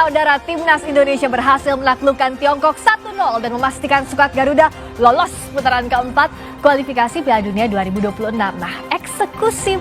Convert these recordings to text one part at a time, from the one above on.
Saudara, Timnas Indonesia berhasil menaklukkan Tiongkok 1-0 dan memastikan skuad Garuda lolos putaran keempat kualifikasi Piala Dunia 2026. Nah, eksekusi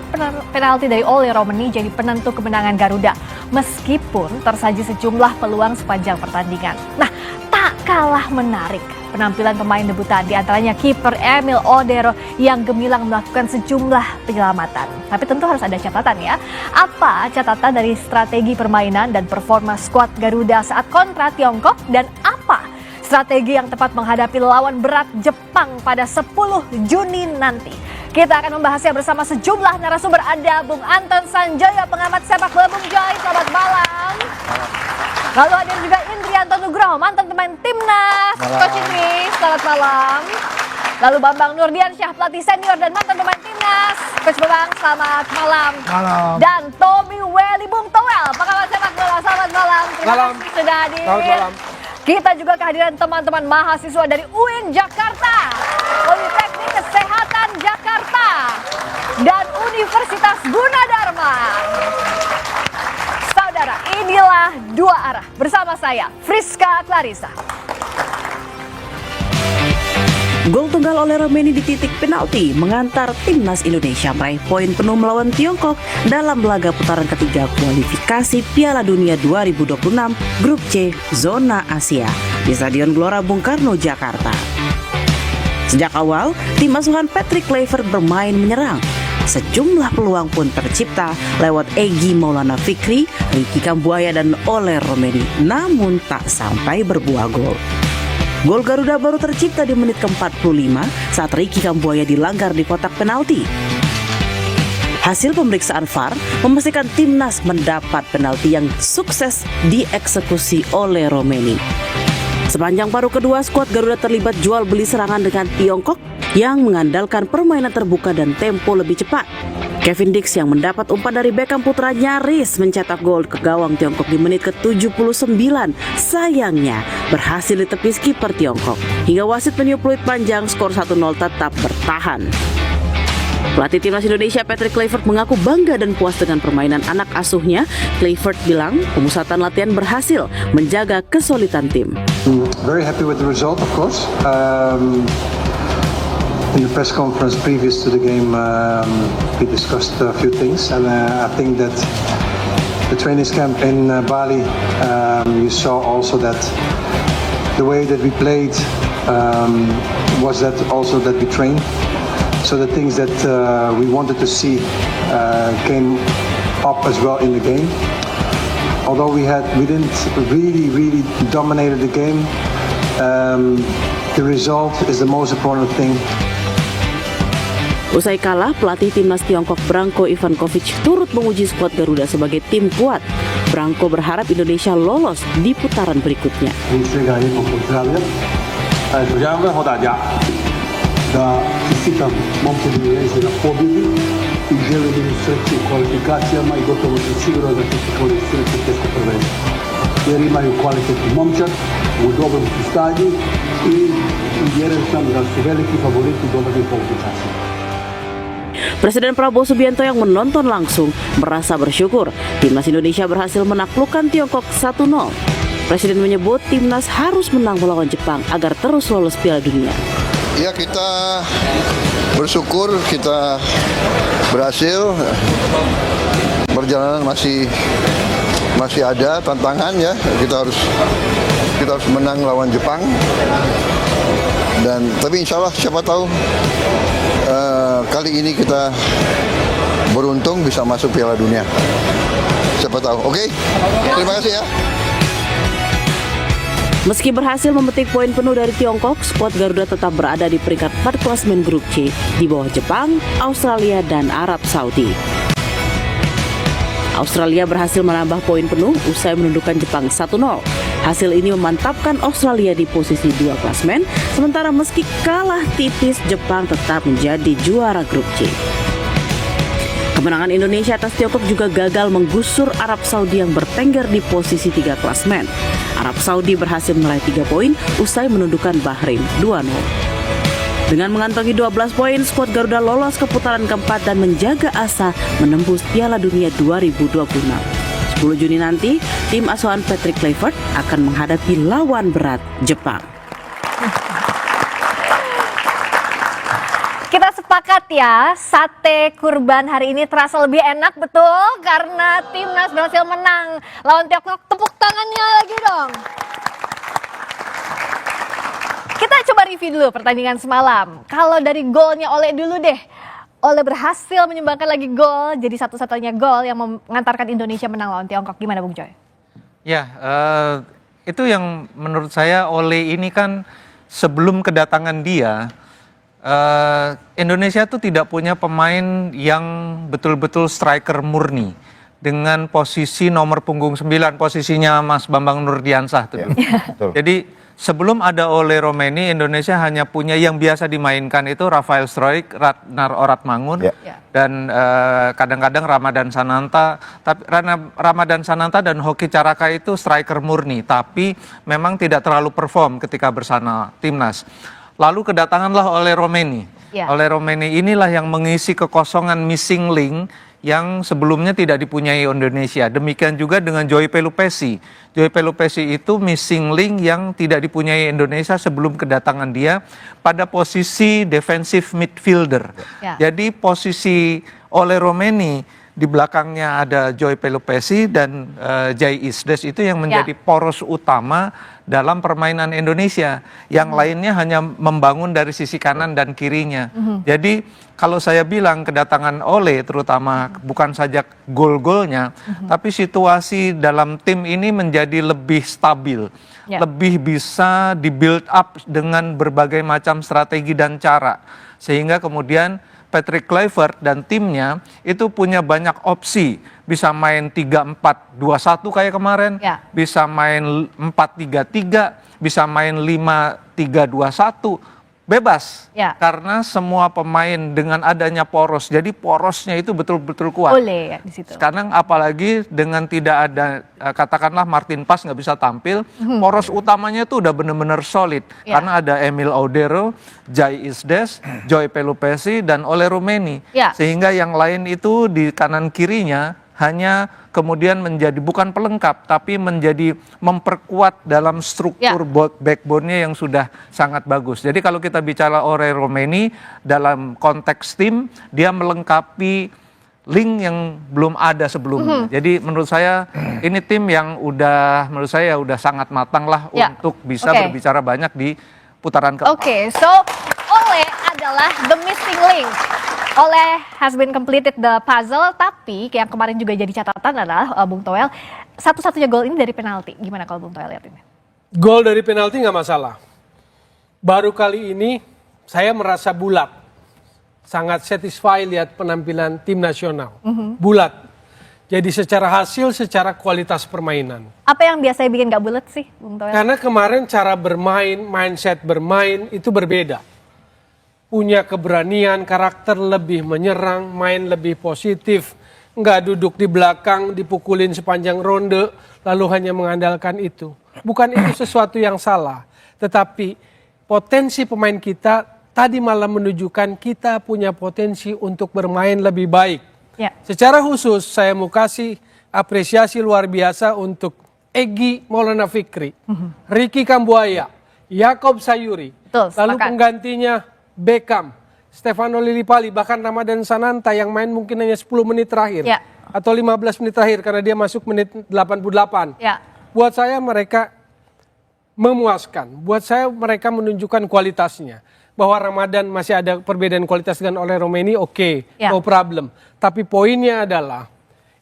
penalti dari Ole Romeni jadi penentu kemenangan Garuda meskipun tersaji sejumlah peluang sepanjang pertandingan. Nah, tak kalah menarik penampilan pemain debutan, di antaranya kiper Emil Odero yang gemilang melakukan sejumlah penyelamatan. Tapi tentu harus ada catatan ya. Apa catatan dari strategi permainan dan performa skuad Garuda saat kontra Tiongkok, dan apa strategi yang tepat menghadapi lawan berat Jepang pada 10 Juni nanti? Kita akan membahasnya bersama sejumlah narasumber. Ada Bung Anton Sanjoyo, pengamat sepak bola. Bung Joy, selamat malam. Lalu ada juga Indrianto Nugroho, mantan pemain Timnas. Coach Indri, selamat malam. Lalu Bambang Nurdiansyah, pelatih senior dan mantan pemain Timnas. Coach Bambang, selamat malam. Malam. Dan Tommy Welly Bung Towel, pengamat sepak bola. Selamat malam. Terima kasih sudah hadir. Selamat malam. Kita juga kehadiran teman-teman mahasiswa dari UIN Jakarta, Politeknik Kesehatan Jakarta, dan Universitas Gunadarma. Saudara, inilah Dua Arah bersama saya, Friska Clarissa. Gol tunggal oleh Romeni di titik penalti mengantar Timnas Indonesia meraih poin penuh melawan Tiongkok dalam laga putaran ketiga kualifikasi Piala Dunia 2026 Grup C Zona Asia di Stadion Gelora Bung Karno, Jakarta. Sejak awal, tim asuhan Patrick Kluivert bermain menyerang. Sejumlah peluang pun tercipta lewat Egy Maulana Fikri, Ricky Kambuaya dan Ole Romeni, namun tak sampai berbuah gol. Gol Garuda baru tercipta di menit ke-45 saat Ricky Kambuaya dilanggar di kotak penalti. Hasil pemeriksaan VAR memastikan Timnas mendapat penalti yang sukses dieksekusi oleh Romeni. Sepanjang paruh kedua, skuad Garuda terlibat jual beli serangan dengan Tiongkok yang mengandalkan permainan terbuka dan tempo lebih cepat. Kevin Dix yang mendapat umpan dari Beckham Putra nyaris mencetak gol ke gawang Tiongkok di menit ke-79. Sayangnya berhasil ditepis kiper Tiongkok. Hingga wasit meniup peluit panjang, skor 1-0 tetap bertahan. Pelatih Timnas Indonesia Patrick Kluivert mengaku bangga dan puas dengan permainan anak asuhnya. Kluivert bilang pemusatan latihan berhasil menjaga kesulitan tim. Very happy with the result, of course. In the press conference previous to the game, we discussed a few things, and I think that the training camp in Bali, you saw also that the way that we played was that also that we trained. So the things that we wanted to see came up as well in the game. Although we didn't really dominated the game, the result is the most important thing. Usai kalah, pelatih Timnas Tiongkok Branko Ivankovic turut menguji skuad Garuda sebagai tim kuat. Branko berharap Indonesia lolos di putaran berikutnya. Jer imaju kvalitetni momčad, u dobrom su stanju i uvjeren sam da su veliki favoriti dobiti kvalifikasi. Presiden Prabowo Subianto yang menonton langsung merasa bersyukur Timnas Indonesia berhasil menaklukkan Tiongkok 1-0. Presiden menyebut Timnas harus menang melawan Jepang agar terus lolos Piala Dunia. Ya, kita bersyukur kita berhasil. Perjalanan masih ada tantangan ya. Kita harus menang lawan Jepang. Tapi insya Allah siapa tahu kali ini kita beruntung bisa masuk Piala Dunia. Siapa tahu. Oke? Terima kasih ya. Meski berhasil memetik poin penuh dari Tiongkok, skuad Garuda tetap berada di peringkat 4 klasemen Grup C di bawah Jepang, Australia, dan Arab Saudi. Australia berhasil menambah poin penuh usai menundukkan Jepang 1-0. Hasil ini memantapkan Australia di posisi 2 klasemen, sementara meski kalah tipis, Jepang tetap menjadi juara Grup C. Kemenangan Indonesia atas Tiongkok juga gagal menggusur Arab Saudi yang bertengger di posisi 3 klasemen. Arab Saudi berhasil meraih 3 poin usai menundukkan Bahrain 2-0. Dengan mengantongi 12 poin, skuad Garuda lolos ke putaran keempat dan menjaga asa menembus Piala Dunia 2026. 10 Juni nanti, tim asuhan Patrick Kluivert akan menghadapi lawan berat Jepang. Kita sepakat ya, sate kurban hari ini terasa lebih enak, betul? Karena timnas berhasil menang lawan Tiongkok. Tepuk tangannya lagi dong. Kita coba review dulu pertandingan semalam. Kalau dari golnya Ole dulu deh. Ole berhasil menyumbangkan lagi gol, jadi satu-satunya gol yang mengantarkan Indonesia menang lawan Tiongkok. Gimana Bung Joy? Ya, itu yang menurut saya Ole ini kan sebelum kedatangan dia, Indonesia tuh tidak punya pemain yang betul-betul striker murni dengan posisi nomor punggung 9, posisinya Mas Bambang Nurdiansah tuh. Jadi sebelum ada Ole Romeni, Indonesia hanya punya yang biasa dimainkan itu Rafael Struijk, Ratnar Oratmangun, dan kadang-kadang Ramadan Sananta. Tapi Ramadan Sananta dan Hoki Caraka itu striker murni, tapi memang tidak terlalu perform ketika bersama timnas. Lalu kedatanganlah Ole Romeni. Ole Romeni inilah yang mengisi kekosongan missing link yang sebelumnya tidak dipunyai Indonesia. Demikian juga dengan Joy Pelupesi. Joy Pelupesi itu missing link yang tidak dipunyai Indonesia sebelum kedatangan dia pada posisi defensive midfielder. Jadi posisi Ole Romeni di belakangnya ada Joy Pelupesi dan Jai Isdes itu yang menjadi poros utama dalam permainan Indonesia. Yang lainnya hanya membangun dari sisi kanan dan kirinya. Jadi kalau saya bilang kedatangan Ole terutama bukan saja gol-golnya, tapi situasi dalam tim ini menjadi lebih stabil. Lebih bisa di-build up dengan berbagai macam strategi dan cara. Sehingga kemudian Patrick Kluivert dan timnya itu punya banyak opsi. Bisa main 3-4-2-1 kayak kemarin, bisa main 4-3-3, bisa main 5-3-2-1. Bebas, karena semua pemain dengan adanya poros, jadi porosnya itu betul-betul kuat. Ole ya di situ. Sekarang apalagi dengan tidak ada, katakanlah Martin Pas nggak bisa tampil, poros utamanya itu udah benar-benar solid. Karena ada Emil Audero, Jai Isdes, Joy Pelupesi, dan Ole Romeni. Sehingga yang lain itu di kanan kirinya hanya kemudian menjadi bukan pelengkap, tapi menjadi memperkuat dalam struktur backbone-nya yang sudah sangat bagus. Jadi kalau kita bicara Ole Romeni dalam konteks tim, dia melengkapi link yang belum ada sebelumnya. Jadi menurut saya ini tim yang menurut saya udah sangat matang lah untuk bisa berbicara banyak di putaran keempat. So Ole adalah the missing link. Ole has been completed the puzzle, tapi yang kemarin juga jadi catatan adalah Bung Toel, satu-satunya gol ini dari penalti. Gimana kalau Bung Toel lihat ini? Gol dari penalti nggak masalah. Baru kali ini saya merasa bulat. Sangat satisfied lihat penampilan tim nasional. Bulat. Jadi secara hasil, secara kualitas permainan. Apa yang biasanya bikin nggak bulat sih, Bung Toel? Karena kemarin cara bermain, mindset bermain itu berbeda. Punya keberanian, karakter lebih menyerang, main lebih positif. Nggak duduk di belakang, dipukulin sepanjang ronde, lalu hanya mengandalkan itu. Bukan itu sesuatu yang salah. Tetapi potensi pemain kita tadi malam menunjukkan kita punya potensi untuk bermain lebih baik. Secara khusus saya mau kasih apresiasi luar biasa untuk Egy Maulana Fikri, Ricky Kambuaya, Yakob Sayuri, lalu penggantinya Beckham, Stefano Lillipali, bahkan Ramadan Sananta yang main mungkin hanya 10 menit terakhir atau 15 menit terakhir karena dia masuk menit 88. Buat saya mereka memuaskan, buat saya mereka menunjukkan kualitasnya. Bahwa Ramadan masih ada perbedaan kualitas dengan Ole Romeni, no problem. Tapi poinnya adalah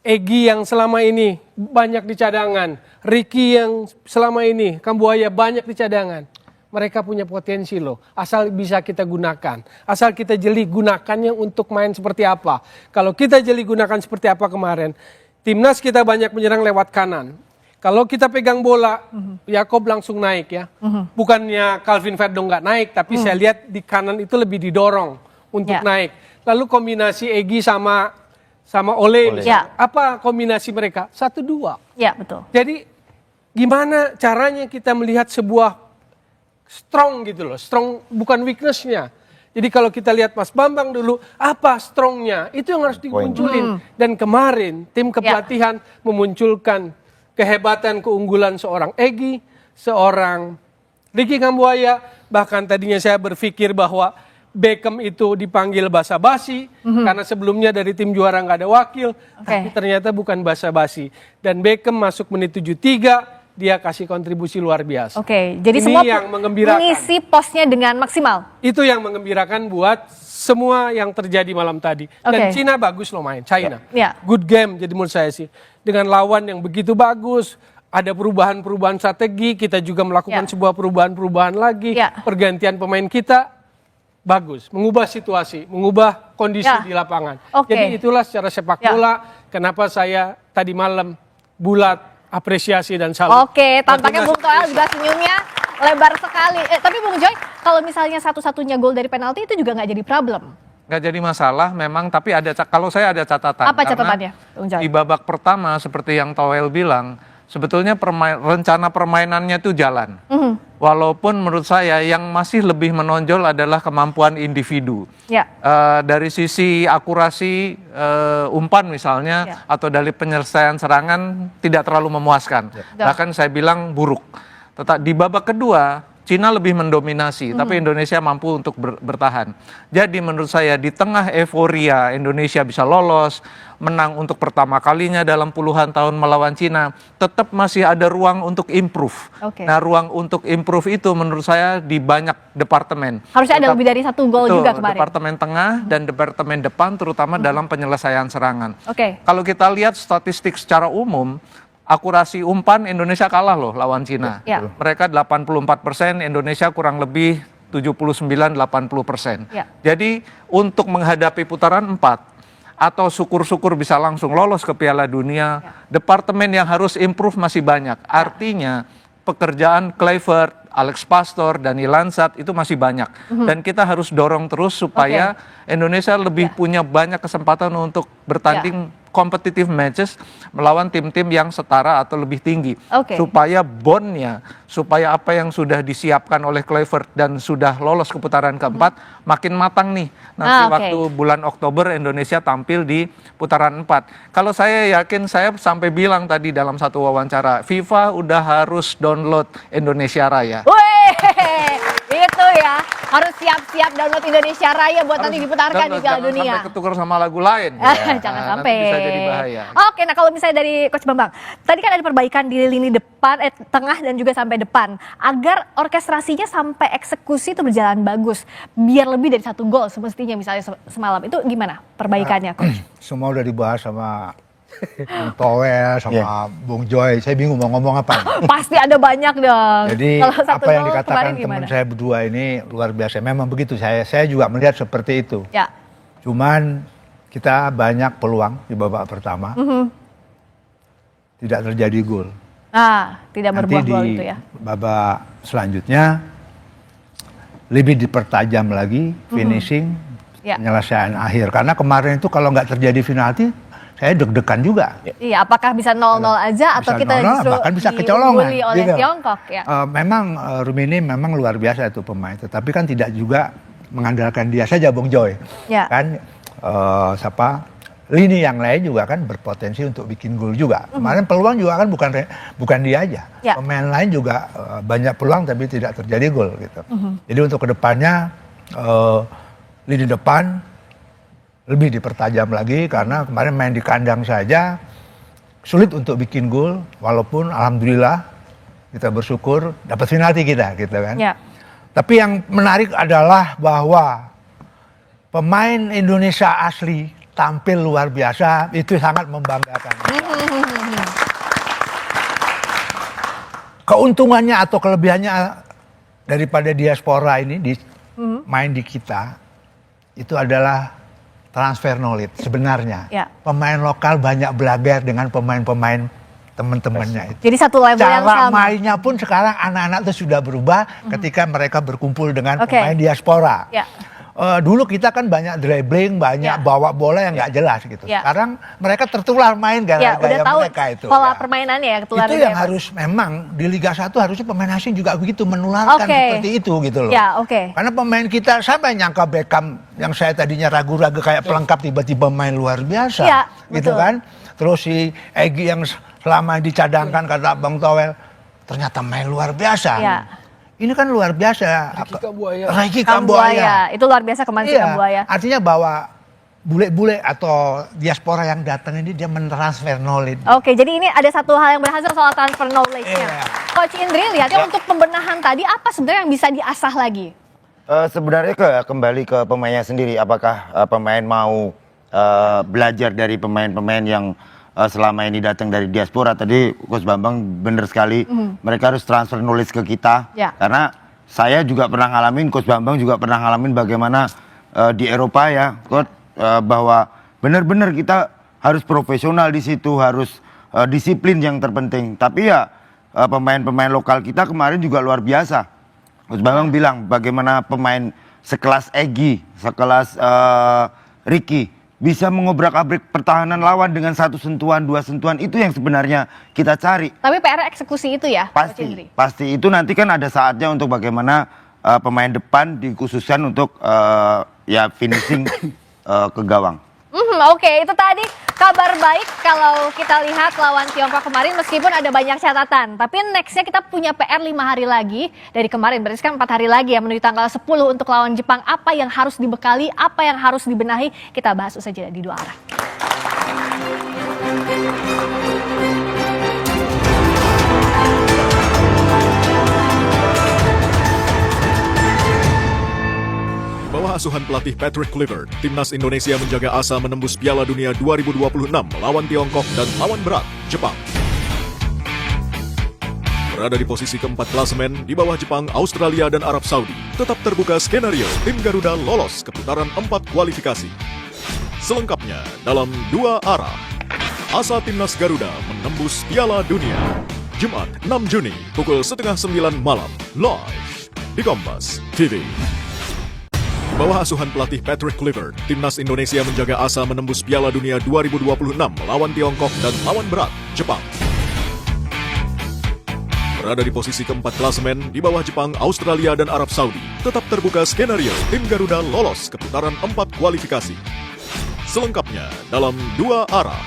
Egy yang selama ini banyak di cadangan, Ricky yang selama ini Kambuaya banyak di cadangan. Mereka punya potensi loh, asal bisa kita gunakan. Asal kita jeli gunakannya untuk main seperti apa. Kalau kita jeli gunakan seperti apa kemarin, timnas kita banyak menyerang lewat kanan. Kalau kita pegang bola, Yakob langsung naik ya. Bukannya Calvin Verdong nggak naik, tapi saya lihat di kanan itu lebih didorong untuk naik. Lalu kombinasi Egy sama Ole. Apa kombinasi mereka? 1-2. Betul. Jadi gimana caranya kita melihat sebuah strong gitu loh, strong bukan weakness-nya. Jadi kalau kita lihat Mas Bambang dulu, apa strong-nya? Itu yang harus dimunculin. Dan kemarin tim kepelatihan memunculkan kehebatan keunggulan seorang Egy, seorang Ricky Kambuaya, bahkan tadinya saya berpikir bahwa Beckham itu dipanggil basa-basi karena sebelumnya dari tim juara nggak ada wakil, tapi ternyata bukan basa-basi. Dan Beckham masuk menit 73, dia kasih kontribusi luar biasa. Oke, jadi Ini semua yang mengembirakan. mengisi posnya dengan maksimal. Itu yang mengembirakan buat semua yang terjadi malam tadi. Dan Oke. Cina bagus loh main, China. Ya. Good game jadi menurut saya sih. Dengan lawan yang begitu bagus, ada perubahan-perubahan strategi, kita juga melakukan Ya. sebuah perubahan-perubahan lagi, Ya. pergantian pemain kita bagus, mengubah situasi, mengubah kondisi Ya. di lapangan. Oke. Jadi itulah secara sepak Ya. bola kenapa saya tadi malam bulat apresiasi dan salut. Oke, tampaknya Buat Bung Toel juga senyumnya lebar sekali. Tapi Bung Joy, kalau misalnya satu-satunya gol dari penalti itu juga nggak jadi problem. Nggak jadi masalah memang, tapi kalau saya ada catatan. Apa Karena catatannya, Bung Joy? di babak pertama seperti yang Toel bilang, sebetulnya rencana permainannya itu jalan. Walaupun menurut saya yang masih lebih menonjol adalah kemampuan individu. Ya. Dari sisi akurasi umpan misalnya, Ya. atau dari penyelesaian serangan tidak terlalu memuaskan. Bahkan saya bilang buruk. Di babak kedua, Cina lebih mendominasi, tapi Indonesia mampu untuk bertahan. Jadi menurut saya di tengah euforia Indonesia bisa lolos, menang untuk pertama kalinya dalam puluhan tahun melawan Cina, tetap masih ada ruang untuk improve. Oke. Nah, ruang untuk improve itu menurut saya di banyak departemen. Harusnya ada lebih dari satu gol Betul, juga kemarin. Departemen tengah dan departemen depan terutama dalam penyelesaian serangan. Oke. Kalau kita lihat statistik secara umum, akurasi umpan Indonesia kalah loh lawan Cina. Ya. Mereka 84%, Indonesia kurang lebih 79-80%. Ya. Jadi untuk menghadapi putaran 4 atau syukur-syukur bisa langsung lolos ke Piala Dunia, departemen yang harus improve masih banyak. Artinya pekerjaan Kluivert, Alex Pastoor, Dani Lansat itu masih banyak. Dan kita harus dorong terus supaya Indonesia lebih punya banyak kesempatan untuk bertanding competitive matches melawan tim-tim yang setara atau lebih tinggi. Oke. Supaya bondnya, supaya apa yang sudah disiapkan oleh Kluivert dan sudah lolos ke putaran keempat makin matang nih. Nanti oke. waktu bulan Oktober Indonesia tampil di putaran 4. Kalau saya yakin, saya sampai bilang tadi dalam satu wawancara, FIFA udah harus download Indonesia Raya. Wih, itu ya. Harus siap-siap download Indonesia Raya buat nanti diputarkan di Piala Dunia. Jangan sampai ketukar sama lagu lain. Jangan Nah, sampai. nanti bisa jadi bahaya. Oke, nah kalau misalnya dari Coach Bambang, tadi kan ada perbaikan di lini depan, tengah dan juga sampai depan, agar orkestrasinya sampai eksekusi itu berjalan bagus, biar lebih dari satu gol semestinya misalnya semalam. Itu gimana perbaikannya, Coach? Semua udah dibahas sama Bung Toel, sama Bung Joy. Saya bingung mau ngomong apa. Pasti ada banyak dong. Jadi Kalau satu apa yang gol dikatakan kemarin teman gimana? saya berdua ini luar biasa. Memang begitu, saya juga melihat seperti itu. Ya. Cuman kita banyak peluang di babak pertama. Tidak terjadi gol. Tidak Nanti berbuah di gol itu ya. babak selanjutnya lebih dipertajam lagi finishing, Ya. penyelesaian akhir. Karena kemarin itu kalau nggak terjadi penalti, saya deg-degan juga. Iya, apakah bisa 0-0 aja atau Bisa kita 0-0, justru bahkan bisa kecolongan, diungguli oleh gitu. Tiongkok ya? Memang Rumini memang luar biasa itu pemain, tetapi kan tidak juga mengandalkan dia saja, Bung Joy. Ya. Kan lini yang lain juga kan berpotensi untuk bikin gol juga. Kemarin peluang juga kan bukan dia aja. Ya. Pemain lain juga banyak peluang tapi tidak terjadi gol gitu. Jadi untuk kedepannya lini depan lebih dipertajam lagi karena kemarin main di kandang saja sulit untuk bikin gol, walaupun alhamdulillah kita bersyukur dapat penalti kita gitu kan. Ya. Tapi yang menarik adalah bahwa pemain Indonesia asli tampil luar biasa, itu sangat membanggakan. Keuntungannya atau kelebihannya daripada diaspora ini main di kita itu adalah transfer knowledge sebenarnya. Ya. Pemain lokal banyak belajar dengan pemain-pemain teman-temannya itu. Jadi satu level yang Cara sama. mainnya pun sekarang anak-anak itu sudah berubah ketika mereka berkumpul dengan Oke. pemain diaspora. Ya. Dulu kita kan banyak dribbling, banyak Ya. bawa bola yang nggak jelas gitu. Ya. Sekarang mereka tertular main Ya, udah gaya-gaya tahu mereka itu. pola ya. permainannya ya, ketularan Itu yang ya, Mas. harus memang di Liga 1 harusnya pemain asing juga begitu menularkan Oke. seperti itu gitu loh. Ya, oke. Karena pemain kita sampai nyangka Beckham yang saya tadinya ragu-ragu kayak pelengkap tiba-tiba main luar biasa. Ya, gitu betul. kan. Terus si Egy yang selama dicadangkan kata Bang Towel, ternyata main luar biasa. Iya. Ini kan luar biasa. Ricky Kambuaya. Ricky Kambuaya. Itu luar biasa kemarin si Kambuaya. Artinya bahwa bule-bule atau diaspora yang datang ini dia mentransfer knowledge. Oke, jadi ini ada satu hal yang berhasil soal transfer knowledge-nya. Iya. Coach Indri, lihatnya untuk pembenahan tadi apa sebenarnya yang bisa diasah lagi? Sebenarnya kembali ke pemainnya sendiri. Apakah pemain mau belajar dari pemain-pemain yang selama ini datang dari diaspora? Tadi Coach Bambang benar sekali. Mereka harus transfer knowledge ke kita. Ya. Karena saya juga pernah ngalamin, Coach Bambang juga pernah ngalamin bagaimana di Eropa ya, Coach. Bahwa benar-benar kita harus profesional di situ, harus disiplin yang terpenting. Tapi ya pemain-pemain lokal kita kemarin juga luar biasa. Coach Bambang bilang bagaimana pemain sekelas Egy, sekelas Ricky bisa mengobrak-abrik pertahanan lawan dengan satu sentuhan, dua sentuhan, itu yang sebenarnya kita cari. Tapi PR eksekusi itu ya, Coach Indri? Pasti itu nanti kan ada saatnya untuk bagaimana pemain depan dikhususkan untuk ya finishing ke gawang. Oke, itu tadi kabar baik kalau kita lihat lawan Tiongkok kemarin meskipun ada banyak catatan. Tapi nextnya kita punya PR 5 hari lagi dari kemarin. Berarti kan 4 hari lagi ya menuju tanggal 10 untuk lawan Jepang. Apa yang harus dibekali, apa yang harus dibenahi, kita bahas usai jeda di Dua Arah. Bawah asuhan pelatih Patrick Kluivert, timnas Indonesia menjaga asa menembus Piala Dunia 2026 melawan Tiongkok dan lawan berat Jepang. Berada di posisi keempat klasemen di bawah Jepang, Australia dan Arab Saudi, tetap terbuka skenario tim Garuda lolos ke putaran 4 kualifikasi. Selengkapnya dalam Dua Arah. Asa timnas Garuda menembus Piala Dunia. Jumat 6 Juni pukul 8:30 malam live di Kompas TV. Bawah asuhan pelatih Patrick Kluivert, timnas Indonesia menjaga asa menembus Piala Dunia 2026 melawan Tiongkok dan lawan berat Jepang. Berada di posisi keempat klasemen di bawah Jepang, Australia dan Arab Saudi, tetap terbuka skenario tim Garuda lolos ke putaran 4 kualifikasi. Selengkapnya dalam Dua Arah.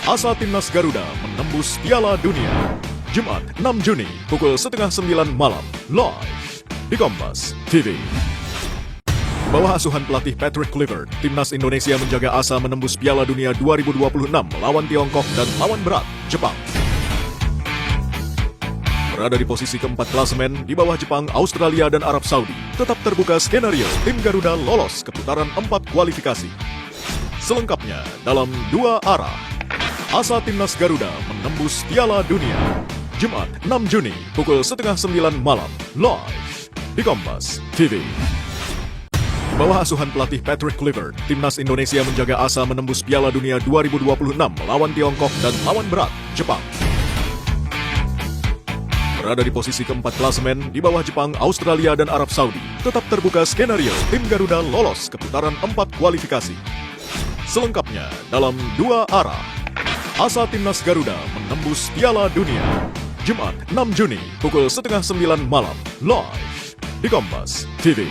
Asa timnas Garuda menembus Piala Dunia. Jumat 6 Juni pukul 8:30 malam live di Kompas TV. Bawah asuhan pelatih Patrick Kluivert, timnas Indonesia menjaga asa menembus Piala Dunia 2026 melawan Tiongkok dan lawan berat Jepang. Berada di posisi keempat klasemen di bawah Jepang, Australia dan Arab Saudi, tetap terbuka skenario tim Garuda lolos ke putaran 4 kualifikasi. Selengkapnya dalam Dua Arah. Asa timnas Garuda menembus Piala Dunia. Jumat 6 Juni pukul 8:30 malam live di Kompas TV. Bawah asuhan pelatih Patrick Kluivert, timnas Indonesia menjaga asa menembus Piala Dunia 2026 melawan Tiongkok dan lawan berat Jepang. Berada di posisi keempat klasemen di bawah Jepang, Australia dan Arab Saudi, tetap terbuka skenario tim Garuda lolos ke putaran 4 kualifikasi. Selengkapnya dalam Dua Arah. Asa timnas Garuda menembus Piala Dunia. Jumat 6 Juni pukul 8:30 malam live di Kompas TV.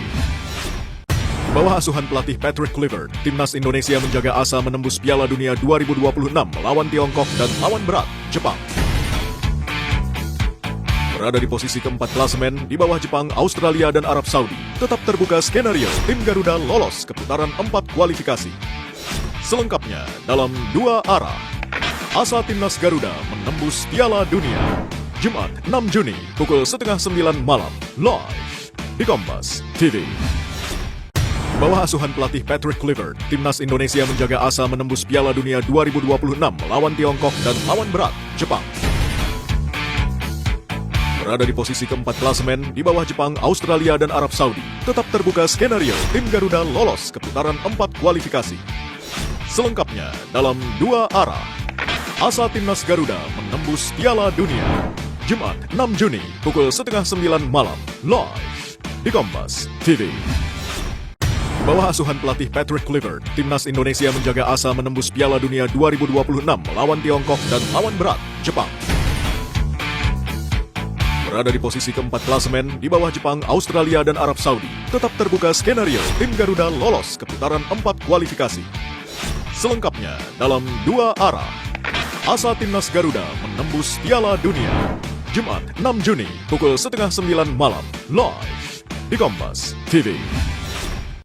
Bawah asuhan pelatih Patrick Kluivert, timnas Indonesia menjaga asa menembus Piala Dunia 2026 melawan Tiongkok dan lawan berat Jepang. Berada di posisi keempat klasemen di bawah Jepang, Australia dan Arab Saudi, tetap terbuka skenario tim Garuda lolos ke putaran 4 kualifikasi. Selengkapnya dalam Dua Arah. Asa timnas Garuda menembus Piala Dunia. Jumat 6 Juni pukul 8:30 malam live di Kompas TV. Bawah asuhan pelatih Patrick Kluivert, timnas Indonesia menjaga asa menembus Piala Dunia 2026 melawan Tiongkok dan lawan berat Jepang. Berada di posisi keempat klasemen di bawah Jepang, Australia dan Arab Saudi, tetap terbuka skenario tim Garuda lolos ke putaran 4 kualifikasi. Selengkapnya dalam Dua Arah. Asa timnas Garuda menembus Piala Dunia. Jumat 6 Juni pukul 8:30 malam live di Kompas TV. Bawah asuhan pelatih Patrick Kluivert, timnas Indonesia menjaga asa menembus Piala Dunia 2026 melawan Tiongkok dan lawan berat Jepang. Berada di posisi keempat klasemen di bawah Jepang, Australia dan Arab Saudi, tetap terbuka skenario tim Garuda lolos ke putaran 4 kualifikasi. Selengkapnya dalam Dua Arah. asa Timnas Garuda menembus Piala Dunia. Jumat 6 Juni pukul 8:30 malam live di Kompas TV.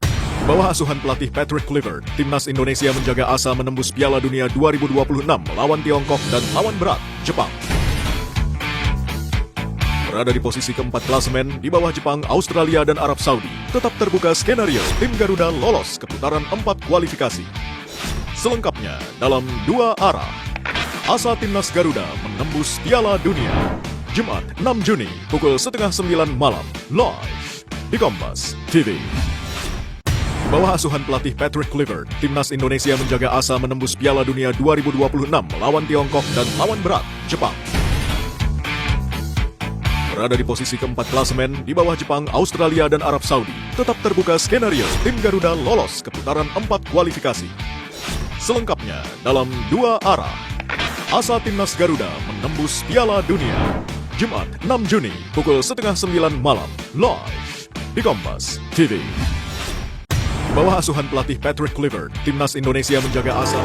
Di bawah asuhan pelatih Patrick Kluivert, Timnas Indonesia menjaga asa menembus Piala Dunia 2026 melawan Tiongkok dan lawan berat Jepang. Berada di posisi keempat klasemen di bawah Jepang, Australia, dan Arab Saudi, tetap terbuka skenario tim Garuda lolos ke putaran 4 kualifikasi. Selengkapnya dalam 2 arah. Asa Timnas Garuda menembus Piala Dunia. Jumat 6 Juni pukul 8:30 malam live di Kompas TV. Di bawah asuhan pelatih Patrick Kluivert, Timnas Indonesia menjaga asa menembus Piala Dunia 2026 melawan Tiongkok dan lawan berat Jepang. Berada di posisi keempat klasemen di bawah Jepang, Australia, dan Arab Saudi, tetap terbuka skenario tim Garuda lolos ke putaran 4 kualifikasi. Selengkapnya dalam 2 arah. Asa Timnas Garuda menembus Piala Dunia. Jumat 6 Juni pukul 8:30 malam live di Kompas TV. Di bawah asuhan pelatih Patrick Kluivert, Timnas Indonesia menjaga asa.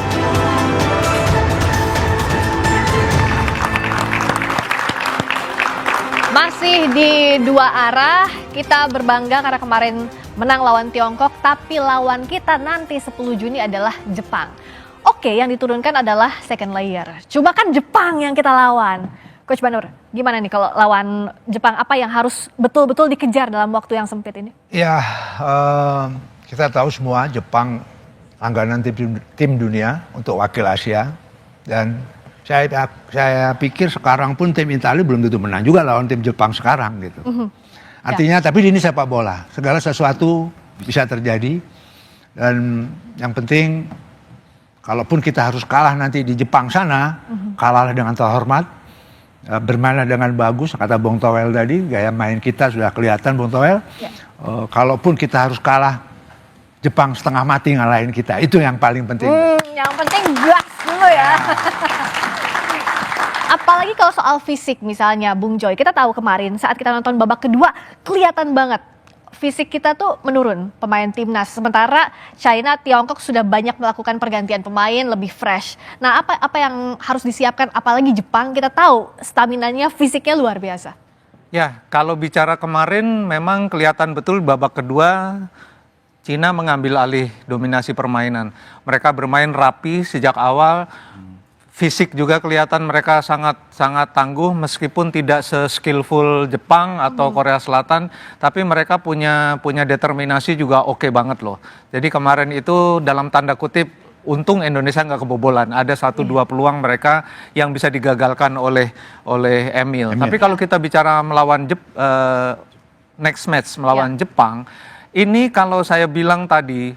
Masih di 2 arah, kita berbangga karena kemarin menang lawan Tiongkok, tapi lawan kita nanti 10 Juni adalah Jepang. Oke, yang diturunkan adalah second layer. Coba kan Jepang yang kita lawan. Coach Banur, gimana nih kalau lawan Jepang, apa yang harus betul-betul dikejar dalam waktu yang sempit ini? Ya, kita tahu semua Jepang langganan tim dunia untuk wakil Asia. Dan saya pikir sekarang pun tim Italia belum tentu menang juga lawan tim Jepang sekarang gitu. Artinya, tapi ini sepak bola, segala sesuatu bisa terjadi. Dan yang penting, kalaupun kita harus kalah nanti di Jepang sana, kalahlah dengan terhormat, bermainlah dengan bagus. Kata Bung Toel tadi, gaya main kita sudah kelihatan Bung Toel. Kalaupun kita harus kalah, Jepang setengah mati ngalahin kita, itu yang paling penting. Yang penting gas dulu ya. Apalagi kalau soal fisik misalnya Bung Joy, kita tahu kemarin saat kita nonton babak kedua kelihatan banget fisik kita tuh menurun pemain timnas. Sementara China, Tiongkok sudah banyak melakukan pergantian pemain lebih fresh. Nah apa yang harus disiapkan apalagi Jepang, kita tahu staminanya fisiknya luar biasa. Ya, kalau bicara kemarin memang kelihatan betul babak kedua Cina mengambil alih dominasi permainan. Mereka bermain rapi sejak awal. Fisik juga kelihatan mereka sangat tangguh meskipun tidak se-skillful Jepang atau Korea Selatan, tapi mereka punya determinasi juga oke banget loh. Jadi kemarin itu dalam tanda kutip untung Indonesia nggak kebobolan. Ada 1-2 peluang mereka yang bisa digagalkan oleh Emil. Tapi kalau kita bicara melawan next match melawan Jepang, ini kalau saya bilang tadi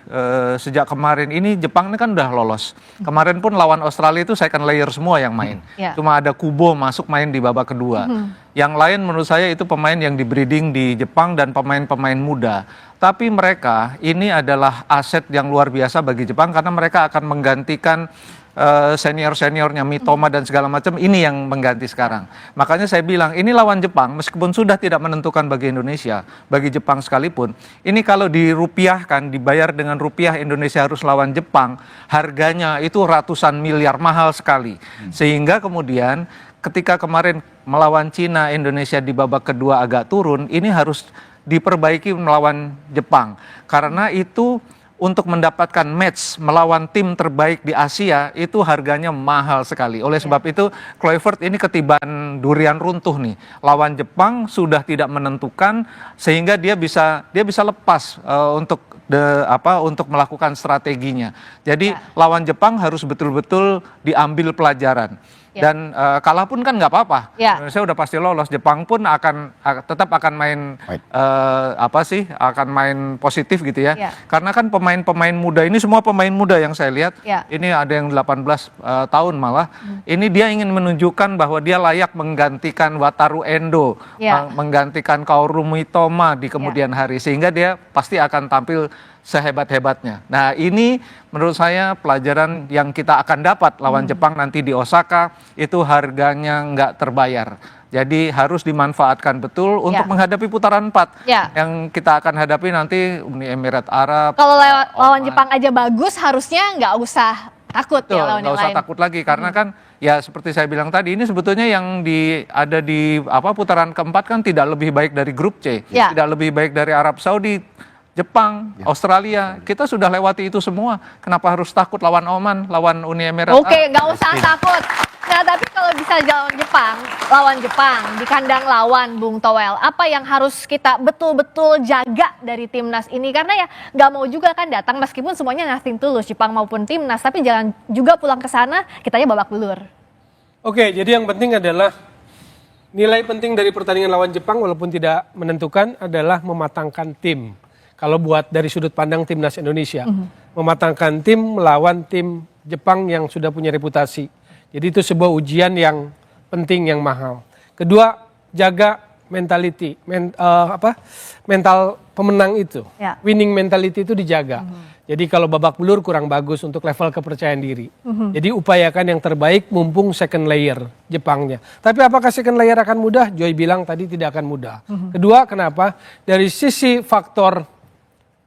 sejak kemarin ini Jepang ini kan udah lolos. Kemarin pun lawan Australia itu second layer semua yang main. Cuma ada Kubo masuk main di babak kedua. Yang lain menurut saya itu pemain yang di breeding di Jepang dan pemain-pemain muda. Tapi mereka ini adalah aset yang luar biasa bagi Jepang karena mereka akan menggantikan senior-seniornya Mitoma dan segala macam, ini yang mengganti sekarang. Makanya saya bilang ini lawan Jepang meskipun sudah tidak menentukan bagi Indonesia, bagi Jepang sekalipun. Ini kalau dirupiahkan, dibayar dengan rupiah, Indonesia harus lawan Jepang, harganya itu ratusan miliar, mahal sekali. Sehingga kemudian ketika kemarin melawan Cina, Indonesia di babak kedua agak turun, ini harus diperbaiki melawan Jepang. Karena itu untuk mendapatkan match melawan tim terbaik di Asia itu harganya mahal sekali. Oleh sebab itu Kluivert ini ketiban durian runtuh nih. Lawan Jepang sudah tidak menentukan sehingga dia bisa lepas untuk melakukan strateginya. Jadi lawan Jepang harus betul-betul diambil pelajaran. Dan kalah pun kan nggak apa-apa. Indonesia udah pasti lolos. Jepang pun tetap akan main akan main positif gitu ya. Karena kan pemain-pemain muda ini semua pemain muda yang saya lihat. Ini ada yang 18 tahun malah. Ini dia ingin menunjukkan bahwa dia layak menggantikan Wataru Endo, menggantikan Kaoru Mitoma di kemudian hari, sehingga dia pasti akan tampil sehebat-hebatnya. Nah ini menurut saya pelajaran yang kita akan dapat lawan Jepang nanti di Osaka, itu harganya nggak terbayar. Jadi harus dimanfaatkan betul untuk menghadapi putaran 4 yang kita akan hadapi nanti Uni Emirat Arab. Kalau lawan Jepang aja bagus, harusnya nggak usah takut ya lawan nggak yang usah lain. takut lagi karena kan ya seperti saya bilang tadi ini sebetulnya yang ada di putaran keempat kan tidak lebih baik dari grup C, Ya. tidak lebih baik dari Arab Saudi, Jepang, Australia. Kita sudah lewati itu semua. Kenapa harus takut lawan Oman, lawan Uni Emirat Oke, Arab? nggak usah takut. Nah, tapi kalau bisa lawan Jepang di kandang lawan Bung Toel, apa yang harus kita betul-betul jaga dari timnas ini? Karena ya nggak mau juga kan datang meskipun semuanya nothing tulus Jepang maupun timnas, tapi jangan juga pulang ke sana kitanya babak belur. Oke, jadi yang penting adalah nilai penting dari pertandingan lawan Jepang walaupun tidak menentukan adalah mematangkan tim. Kalau buat dari sudut pandang timnas Indonesia, mematangkan tim melawan tim Jepang yang sudah punya reputasi. Jadi itu sebuah ujian yang penting, yang mahal. Kedua, jaga mentality, mental pemenang itu. Ya. Winning mentality itu dijaga. Jadi kalau babak belur kurang bagus untuk level kepercayaan diri. Jadi upayakan yang terbaik mumpung second layer Jepangnya. Tapi apakah second layer akan mudah? Joy bilang tadi tidak akan mudah. Kedua, kenapa? Dari sisi faktor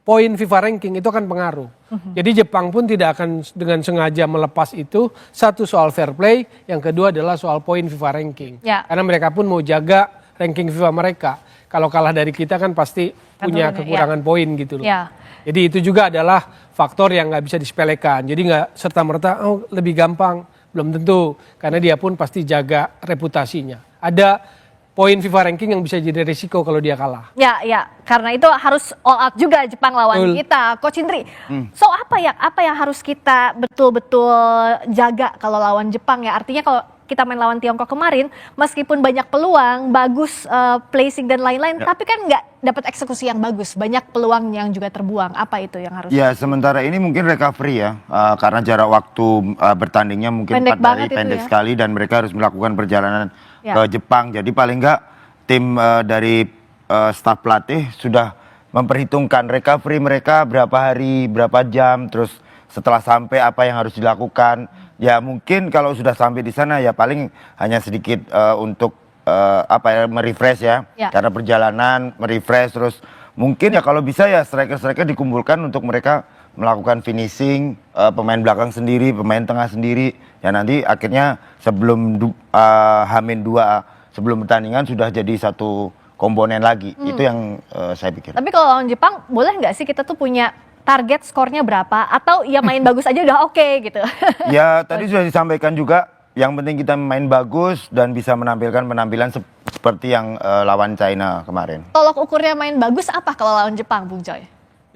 poin FIFA ranking itu akan pengaruh. Jadi Jepang pun tidak akan dengan sengaja melepas itu. Satu soal fair play, yang kedua adalah soal poin FIFA ranking. Ya. Karena mereka pun mau jaga ranking FIFA mereka. Kalau kalah dari kita kan pasti punya kekurangan poin gitu loh. Ya. Jadi itu juga adalah faktor yang nggak bisa disepelekan. Jadi nggak serta-merta lebih gampang, belum tentu. Karena dia pun pasti jaga reputasinya. Ada poin FIFA ranking yang bisa jadi risiko kalau dia kalah. Ya, karena itu harus all out juga Jepang lawan kita, Coach Indri. So apa yang harus kita betul-betul jaga kalau lawan Jepang ya? Artinya kalau kita main lawan Tiongkok kemarin, meskipun banyak peluang, bagus placing dan lain-lain, tapi kan nggak dapat eksekusi yang bagus. Banyak peluang yang juga terbuang. Apa itu yang harus? Ya sementara ini mungkin recovery ya, karena jarak waktu bertandingnya mungkin Pendek 4 hari, banget itu pendek ya. sekali dan mereka harus melakukan perjalanan Ya. ke Jepang. Jadi paling nggak tim dari staf pelatih sudah memperhitungkan recovery mereka berapa hari, berapa jam, terus setelah sampai apa yang harus dilakukan. Ya mungkin kalau sudah sampai di sana ya paling hanya sedikit untuk merefresh ya. Karena perjalanan merefresh terus mungkin ya kalau bisa ya striker-striker dikumpulkan untuk mereka melakukan finishing, pemain belakang sendiri, pemain tengah sendiri. Ya nanti akhirnya sebelum H-2 sebelum pertandingan sudah jadi satu komponen lagi. Itu yang saya pikir. Tapi kalau lawan Jepang, boleh nggak sih kita tuh punya target skornya berapa? Atau ya main bagus aja udah oke gitu? Ya tadi sudah disampaikan juga, yang penting kita main bagus dan bisa menampilkan penampilan seperti yang lawan China kemarin. Tolok ukurnya main bagus apa kalau lawan Jepang, Bung Joy?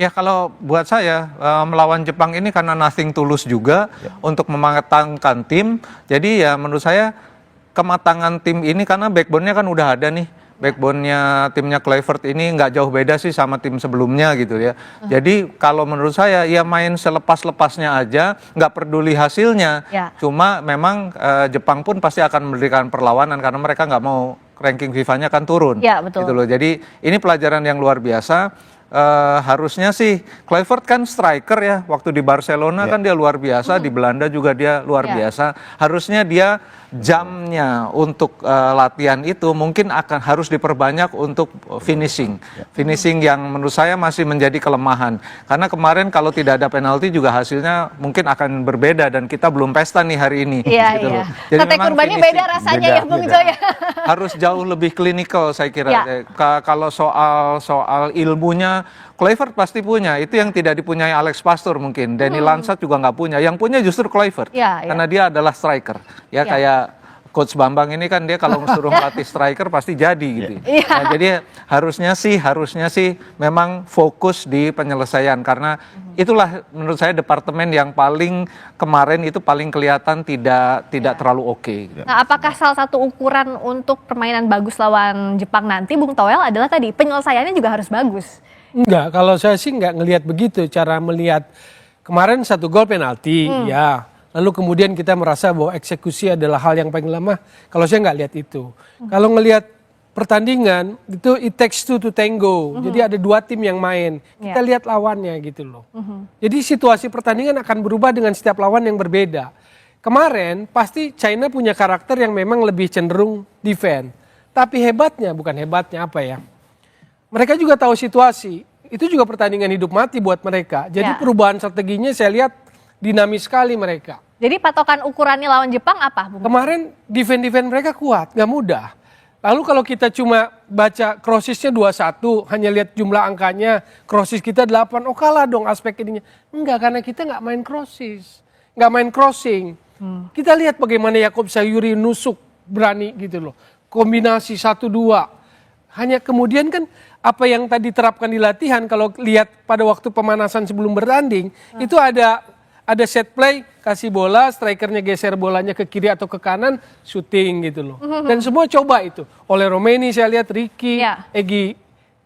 Ya kalau buat saya melawan Jepang ini karena nothing tulus juga untuk mematangkan tim. Jadi ya menurut saya kematangan tim ini karena backbone-nya kan udah ada nih. Backbone-nya timnya Kluivert ini nggak jauh beda sih sama tim sebelumnya gitu ya. Jadi kalau menurut saya ya main selepas-lepasnya aja, nggak peduli hasilnya. Cuma memang Jepang pun pasti akan memberikan perlawanan karena mereka nggak mau ranking FIFA-nya kan turun. Ya, betul. Gitu loh. Jadi ini pelajaran yang luar biasa. Harusnya sih Kluivert kan striker ya, waktu di Barcelona kan dia luar biasa, di Belanda juga dia luar biasa. Harusnya dia jamnya untuk latihan itu mungkin harus diperbanyak untuk finishing yang menurut saya masih menjadi kelemahan, karena kemarin kalau tidak ada penalti juga hasilnya mungkin akan berbeda dan kita belum pesta nih hari ini. Gitu loh. Jadi Sate memang kurbannya beda rasanya ya Bung Joy. Harus jauh lebih klinikal saya kira. Kalau soal ilmunya Kluivert pasti punya, itu yang tidak dipunyai Alex Pastoor mungkin. Danny Lansat juga nggak punya, yang punya justru Kluivert. Karena dia adalah striker. Kayak Coach Bambang ini kan dia kalau suruh melatih striker pasti jadi gitu. Nah, jadi harusnya sih memang fokus di penyelesaian, karena itulah menurut saya departemen yang paling kemarin itu paling kelihatan tidak terlalu oke. Nah, apakah salah satu ukuran untuk permainan bagus lawan Jepang nanti Bung Toel adalah tadi penyelesaiannya juga harus bagus? Enggak, kalau saya sih enggak ngelihat begitu cara melihat. Kemarin 1 gol penalti, ya. Lalu kemudian kita merasa bahwa eksekusi adalah hal yang paling lemah. Kalau saya nggak lihat itu. Kalau ngelihat pertandingan, itu it takes two to tango. Jadi ada 2 tim yang main. Kita lihat lawannya gitu loh. Jadi situasi pertandingan akan berubah dengan setiap lawan yang berbeda. Kemarin pasti China punya karakter yang memang lebih cenderung defense. Tapi bukan hebatnya apa ya. Mereka juga tahu situasi. Itu juga pertandingan hidup mati buat mereka. Jadi perubahan strateginya saya lihat Dinamis sekali mereka. Jadi patokan ukurannya lawan Jepang apa, Bung? Kemarin defense mereka kuat, nggak mudah. Lalu kalau kita cuma baca crossesnya 21, hanya lihat jumlah angkanya, crosses kita 8, oh kalah dong aspek ininya. Enggak, karena kita nggak main crosses, nggak main crossing. Kita lihat bagaimana Yakob Sayuri nusuk berani gitu loh. Kombinasi 1-2. Hanya kemudian kan apa yang tadi terapkan di latihan, kalau lihat pada waktu pemanasan sebelum bertanding, itu ada set play, kasih bola, strikernya geser bolanya ke kiri atau ke kanan, shooting gitu loh. Dan semua coba itu. Oleh Romeni saya lihat, Ricky, Egy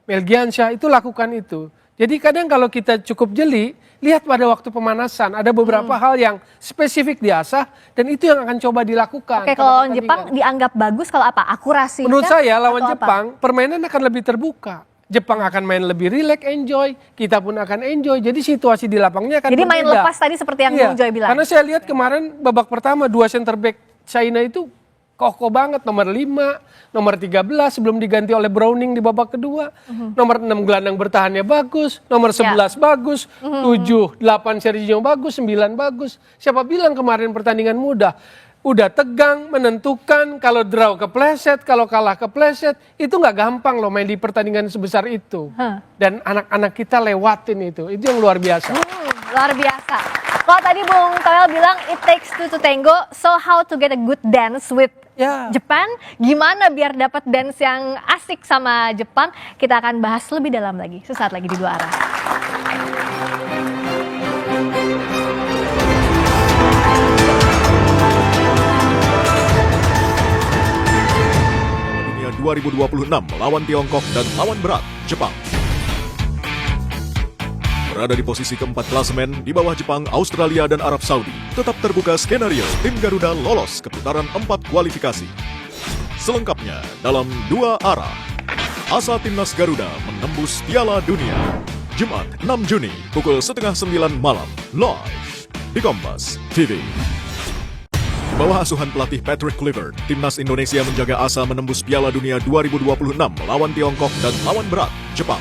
Melgiansyah itu lakukan itu. Jadi kadang kalau kita cukup jeli, lihat pada waktu pemanasan, ada beberapa hal yang spesifik diasah, dan itu yang akan coba dilakukan. Oke, kalau lawan Jepang dianggap bagus kalau apa? Akurasi? Menurut saya lawan atau Jepang, permainan akan lebih terbuka. Jepang akan main lebih relax, enjoy. Kita pun akan enjoy. Jadi situasi di lapangnya akan Jadi berbeda. main lepas tadi seperti yang Bung Joy bilang. Karena saya lihat kemarin babak pertama 2 center back China itu kokoh banget. Nomor 5, nomor 13 sebelum diganti oleh Browning di babak kedua. Nomor 6 gelandang bertahannya bagus. Nomor 11 bagus. 7, 8 Sergio bagus. 9 bagus. Siapa bilang kemarin pertandingan mudah? Udah tegang, menentukan, kalau draw kepleset, kalau kalah kepleset, itu nggak gampang loh main di pertandingan sebesar itu. Dan anak-anak kita lewatin itu yang luar biasa. Luar biasa. Kalau tadi Bung Toel bilang it takes two to tango, so how to get a good dance with Japan? Gimana biar dapat dance yang asik sama Jepang? Kita akan bahas lebih dalam lagi, sesaat lagi di Dua Arah. Dunia 2026 melawan Tiongkok dan lawan berat Jepang. Berada di posisi keempat klasemen di bawah Jepang, Australia, dan Arab Saudi, tetap terbuka skenario tim Garuda lolos ke putaran 4 kualifikasi. Selengkapnya dalam Dua Arah. Asa timnas Garuda menembus Piala Dunia. Jumat 6 Juni pukul 8:30 malam live di Kompas TV. Di bawah asuhan pelatih Patrick Kluivert, timnas Indonesia menjaga asa menembus Piala Dunia 2026 melawan Tiongkok dan lawan berat Jepang.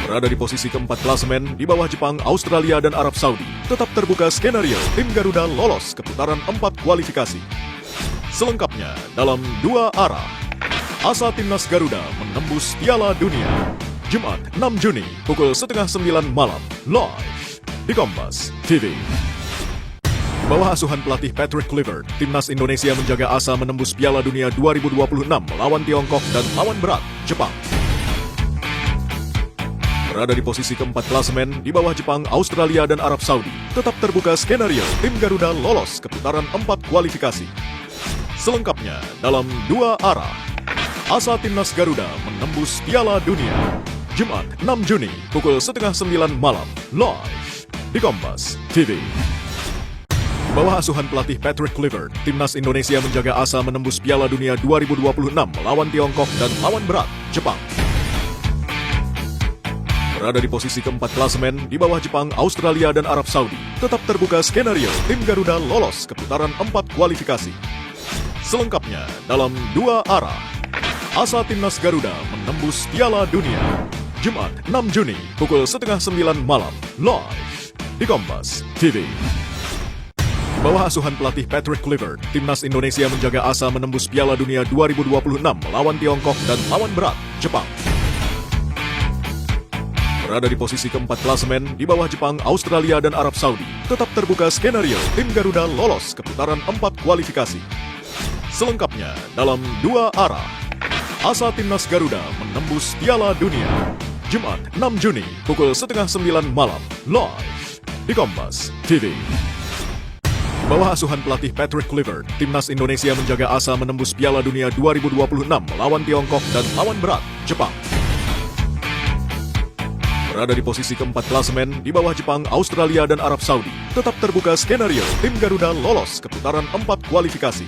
Berada di posisi keempat klasemen di bawah Jepang, Australia, dan Arab Saudi, tetap terbuka skenario tim Garuda lolos ke putaran 4 kualifikasi. Selengkapnya dalam Dua Arah. Asa timnas Garuda menembus Piala Dunia. Jumat 6 Juni pukul 8:30 malam live di Kompas TV. Di bawah asuhan pelatih Patrick Kluivert, timnas Indonesia menjaga asa menembus Piala Dunia 2026 melawan Tiongkok dan lawan berat Jepang. Berada di posisi keempat klasemen di bawah Jepang, Australia, dan Arab Saudi, tetap terbuka skenario tim Garuda lolos ke putaran 4 kualifikasi. Selengkapnya dalam Dua Arah. Asa timnas Garuda menembus Piala Dunia. Jumat 6 Juni pukul 8:30 malam live di Kompas TV. Di bawah asuhan pelatih Patrick Kluivert, timnas Indonesia menjaga asa menembus Piala Dunia 2026 melawan Tiongkok dan lawan berat Jepang. Berada di posisi keempat klasemen di bawah Jepang, Australia, dan Arab Saudi, tetap terbuka skenario tim Garuda lolos ke putaran 4 kualifikasi. Selengkapnya dalam Dua Arah. Asa timnas Garuda menembus Piala Dunia. Jumat 6 Juni pukul 8:30 malam live di Kompas TV. Di bawah asuhan pelatih Patrick Kluivert, timnas Indonesia menjaga asa menembus Piala Dunia 2026 melawan Tiongkok dan lawan berat Jepang. Berada di posisi keempat klasemen di bawah Jepang, Australia, dan Arab Saudi, tetap terbuka skenario tim Garuda lolos ke putaran 4 kualifikasi. Selengkapnya dalam Dua Arah. Asa timnas Garuda menembus Piala Dunia. Jumat 6 Juni pukul 8:30 malam live di Kompas TV. Di bawah asuhan pelatih Patrick Kluivert, timnas Indonesia menjaga asa menembus Piala Dunia 2026 melawan Tiongkok dan lawan berat Jepang. Berada di posisi keempat klasemen di bawah Jepang, Australia, dan Arab Saudi, tetap terbuka skenario tim Garuda lolos ke putaran 4 kualifikasi.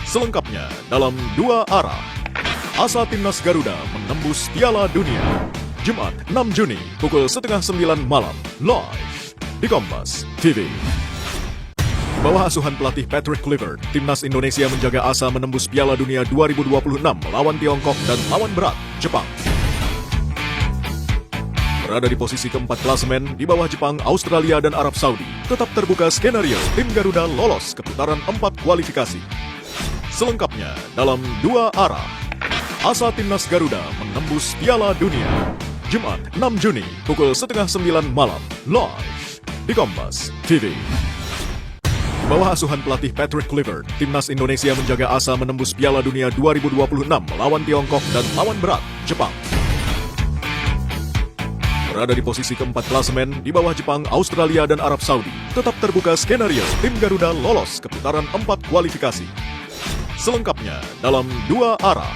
Selengkapnya dalam Dua Arah. Asa timnas Garuda menembus Piala Dunia. Jumat 6 Juni pukul 8:30 malam live di Kompas TV. Di bawah asuhan pelatih Patrick Kluivert, timnas Indonesia menjaga asa menembus Piala Dunia 2026 melawan Tiongkok dan lawan berat Jepang. Berada di posisi keempat klasemen di bawah Jepang, Australia, dan Arab Saudi, tetap terbuka skenario tim Garuda lolos ke putaran 4 kualifikasi. Selengkapnya dalam 2 arah. Asa timnas Garuda menembus Piala Dunia. Jumat 6 Juni pukul 8:30 malam, live di Kompas TV. Bawah asuhan pelatih Patrick Kluivert, timnas Indonesia menjaga asa menembus Piala Dunia 2026 melawan Tiongkok dan lawan berat Jepang. Berada di posisi keempat klasemen di bawah Jepang, Australia, dan Arab Saudi, tetap terbuka skenario tim Garuda lolos ke putaran 4 kualifikasi. Selengkapnya dalam 2 arah.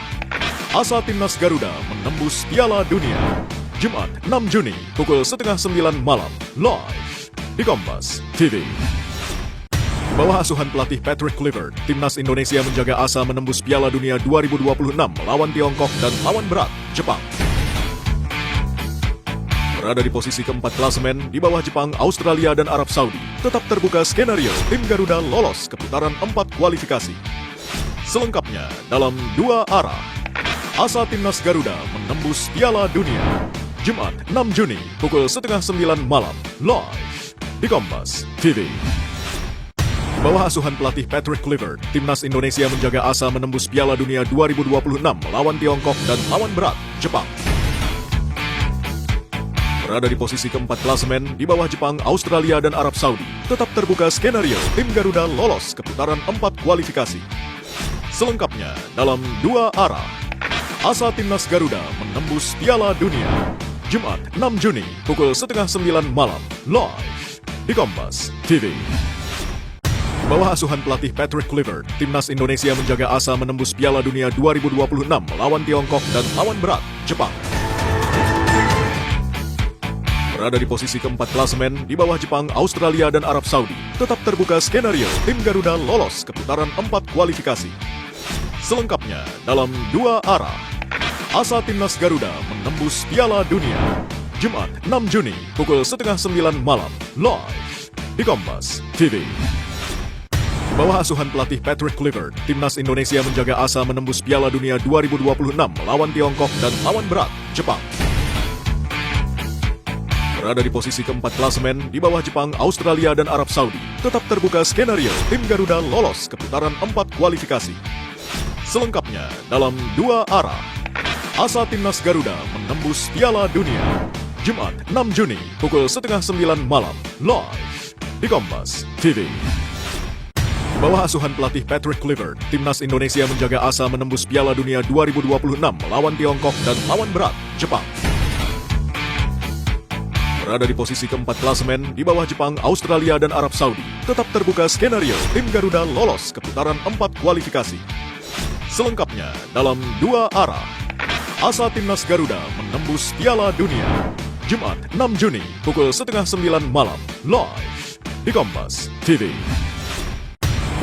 Asa timnas Garuda menembus Piala Dunia. Jumat 6 Juni pukul 8:30 malam, live di Kompas TV. Bawah asuhan pelatih Patrick Kluivert, timnas Indonesia menjaga asa menembus Piala Dunia 2026 melawan Tiongkok dan lawan berat Jepang. Berada di posisi keempat klasemen di bawah Jepang, Australia, dan Arab Saudi, tetap terbuka skenario tim Garuda lolos ke putaran 4 kualifikasi. Selengkapnya dalam 2 arah. Asa timnas Garuda menembus Piala Dunia. Jumat 6 Juni pukul 8:30 malam, live di Kompas TV. Bawah asuhan pelatih Patrick Kluivert, timnas Indonesia menjaga asa menembus Piala Dunia 2026 melawan Tiongkok dan lawan berat Jepang. Berada di posisi keempat klasemen di bawah Jepang, Australia, dan Arab Saudi, tetap terbuka skenario tim Garuda lolos ke putaran 4 kualifikasi. Selengkapnya dalam 2 arah. Asa timnas Garuda menembus Piala Dunia. Jumat 6 Juni pukul 8:30 malam, live di Kompas TV. Bawah asuhan pelatih Patrick Kluivert, timnas Indonesia menjaga asa menembus Piala Dunia 2026 melawan Tiongkok dan lawan berat Jepang. Berada di posisi keempat klasemen di bawah Jepang, Australia, dan Arab Saudi, tetap terbuka skenario tim Garuda lolos ke putaran 4 kualifikasi. Selengkapnya dalam 2 arah. Asa timnas Garuda menembus Piala Dunia. Jumat 6 Juni pukul 8:30 malam, live di Kompas TV. Bawah asuhan pelatih Patrick Kluivert, timnas Indonesia menjaga asa menembus Piala Dunia 2026 melawan Tiongkok dan lawan berat Jepang. Berada di posisi keempat klasemen di bawah Jepang, Australia, dan Arab Saudi, tetap terbuka skenario tim Garuda lolos ke putaran 4 kualifikasi. Selengkapnya dalam 2 arah. Asa timnas Garuda menembus Piala Dunia. Jumat 6 Juni pukul 8:30 malam, live di Kompas TV. Bawah asuhan pelatih Patrick Kluivert, timnas Indonesia menjaga asa menembus Piala Dunia 2026 melawan Tiongkok dan lawan berat Jepang. Berada di posisi keempat klasemen di bawah Jepang, Australia, dan Arab Saudi, tetap terbuka skenario tim Garuda lolos ke putaran 4 kualifikasi. Selengkapnya dalam 2 arah. Asa timnas Garuda menembus Piala Dunia. Jumat 6 Juni pukul 8:30 malam, live di Kompas TV.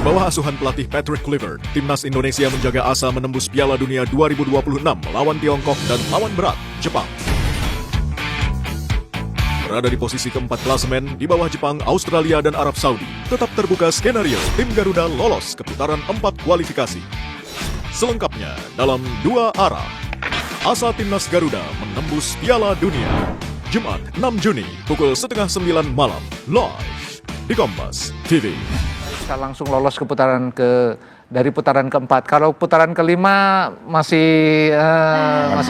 Bawah asuhan pelatih Patrick Kluivert, timnas Indonesia menjaga asa menembus Piala Dunia 2026 melawan Tiongkok dan lawan berat Jepang. Berada di posisi keempat klasemen di bawah Jepang, Australia, dan Arab Saudi, tetap terbuka skenario tim Garuda lolos ke putaran 4 kualifikasi. Selengkapnya dalam 2 arah. Asa timnas Garuda menembus Piala Dunia. Jumat 6 Juni pukul 8:30 malam, live di Kompas TV. Bisa langsung lolos ke putaran dari putaran keempat. Kalau putaran kelima masih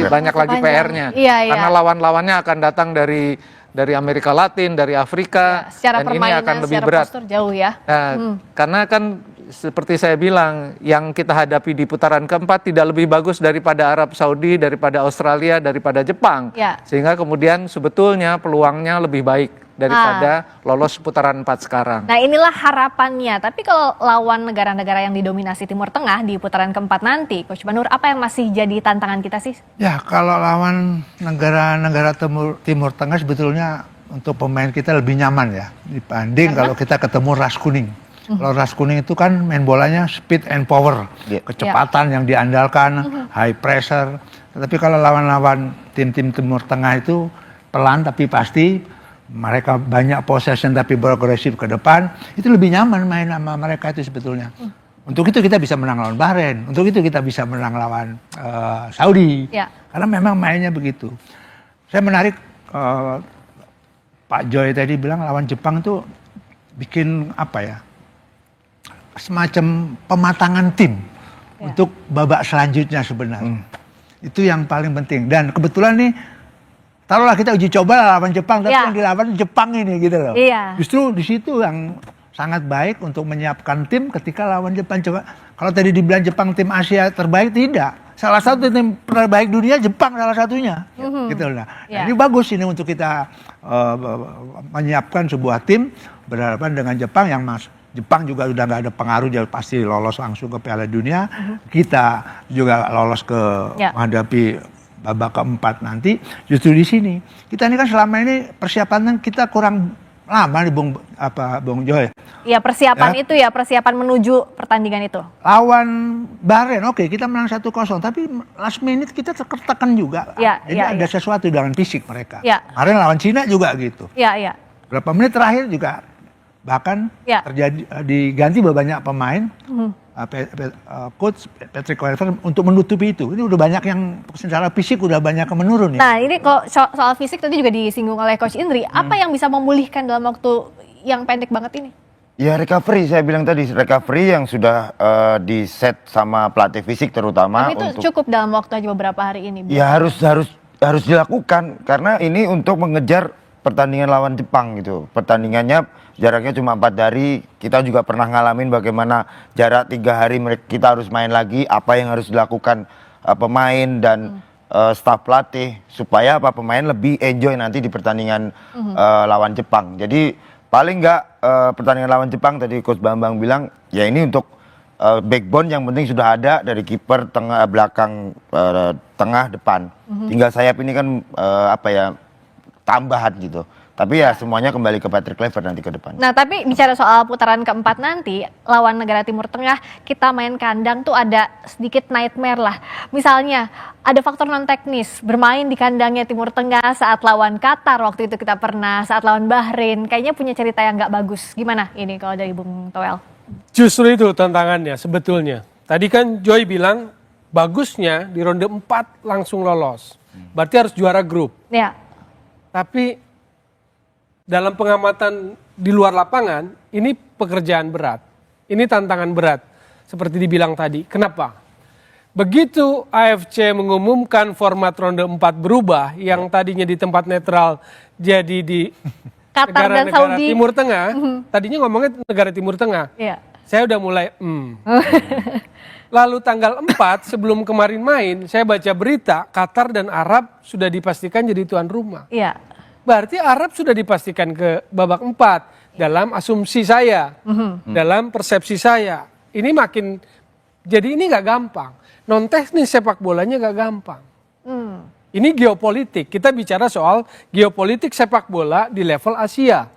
banyak lagi PR-nya. Iya. Karena lawan-lawannya akan datang dari Amerika Latin, dari Afrika, Secara dan ini akan lebih berat. postur jauh ya. Nah, karena kan seperti saya bilang, yang kita hadapi di putaran keempat tidak lebih bagus daripada Arab Saudi, daripada Australia, daripada Jepang. Ya. Sehingga kemudian sebetulnya peluangnya lebih baik daripada lolos putaran 4 sekarang. Nah inilah harapannya, tapi kalau lawan negara-negara yang didominasi Timur Tengah di putaran keempat nanti, Coach Banur, apa yang masih jadi tantangan kita sih? Ya kalau lawan negara-negara Timur Tengah sebetulnya untuk pemain kita lebih nyaman ya dibanding kalau kita ketemu ras kuning. Kalau ras kuning itu kan main bolanya speed and power, kecepatan yang diandalkan, high pressure. Tapi kalau lawan-lawan tim-tim Timur Tengah itu pelan tapi pasti. Mereka banyak possession tapi beragresif ke depan, itu lebih nyaman main sama mereka itu sebetulnya. Untuk itu kita bisa menang lawan Bahrain, untuk itu kita bisa menang lawan Saudi, karena memang mainnya begitu. Saya menarik Pak Joy tadi bilang lawan Jepang tuh bikin apa ya, semacam pematangan tim untuk babak selanjutnya sebenarnya. Itu yang paling penting. Dan kebetulan nih, taruhlah kita uji coba lawan Jepang, tapi yang dilawan Jepang ini gitu loh. Justru di situ yang sangat baik untuk menyiapkan tim ketika lawan Jepang. Coba kalau tadi dibilang Jepang tim Asia terbaik, tidak. Salah satu tim terbaik dunia Jepang salah satunya. Gitu loh. Nah, ini bagus ini untuk kita menyiapkan sebuah tim berhadapan dengan Jepang yang Jepang juga udah nggak ada pengaruh, dia pasti lolos langsung ke Piala Dunia. Kita juga lolos ke menghadapi babak keempat nanti. Justru di sini kita ini kan selama ini persiapan kita kurang lama nih Bung Joy. Iya, persiapan itu ya, persiapan menuju pertandingan itu. Lawan Bahrain, oke, kita menang 1-0, tapi last minute kita tertekan juga. Jadi ada sesuatu dengan fisik mereka. Kemarin lawan Cina juga gitu. Berapa menit terakhir juga bahkan terjadi diganti banyak pemain. Coach Patrick Kluivert untuk menutupi itu. Ini udah banyak yang secara fisik udah banyak yang menurun ya. Nah, ini kok soal fisik tadi juga disinggung oleh Coach Indri. Apa yang bisa memulihkan dalam waktu yang pendek banget ini? Ya recovery, saya bilang tadi, recovery yang sudah di set sama pelatih fisik terutama. Tapi itu cukup dalam waktu aja beberapa hari ini. Ya harus dilakukan karena ini untuk mengejar pertandingan lawan Jepang gitu. Pertandingannya jaraknya cuma 4 hari. Kita juga pernah ngalamin bagaimana jarak 3 hari kita harus main lagi. Apa yang harus dilakukan pemain dan staf pelatih supaya pemain lebih enjoy nanti di pertandingan lawan Jepang. Jadi paling nggak pertandingan lawan Jepang tadi Coach Bambang bilang ya ini untuk backbone yang penting sudah ada dari kiper, tengah, belakang, tengah, depan. Tinggal sayap ini kan tambahan gitu. Tapi ya semuanya kembali ke Patrick Kluivert nanti ke depan. Nah, tapi bicara soal putaran keempat nanti, lawan negara Timur Tengah, kita main kandang tuh ada sedikit nightmare lah. Misalnya, ada faktor non-teknis, bermain di kandangnya Timur Tengah saat lawan Qatar, waktu itu kita pernah, saat lawan Bahrain, kayaknya punya cerita yang nggak bagus. Gimana ini kalau dari Bung Toel? Justru itu tantangannya sebetulnya. Tadi kan Joy bilang, bagusnya di ronde 4 langsung lolos. Berarti harus juara grup. Ya. Tapi dalam pengamatan di luar lapangan, ini pekerjaan berat. Ini tantangan berat, seperti dibilang tadi. Kenapa? Begitu AFC mengumumkan format ronde 4 berubah, yang tadinya di tempat netral jadi di Qatar dan Saudi. Timur Tengah, tadinya ngomongnya negara Timur Tengah. Saya udah mulai, Lalu tanggal 4 sebelum kemarin main, saya baca berita Qatar dan Arab sudah dipastikan jadi tuan rumah. Berarti Arab sudah dipastikan ke babak 4 dalam asumsi saya, dalam persepsi saya. Ini makin, jadi ini nggak gampang. Non teknis sepak bolanya nggak gampang. Ini geopolitik. Kita bicara soal geopolitik sepak bola di level Asia.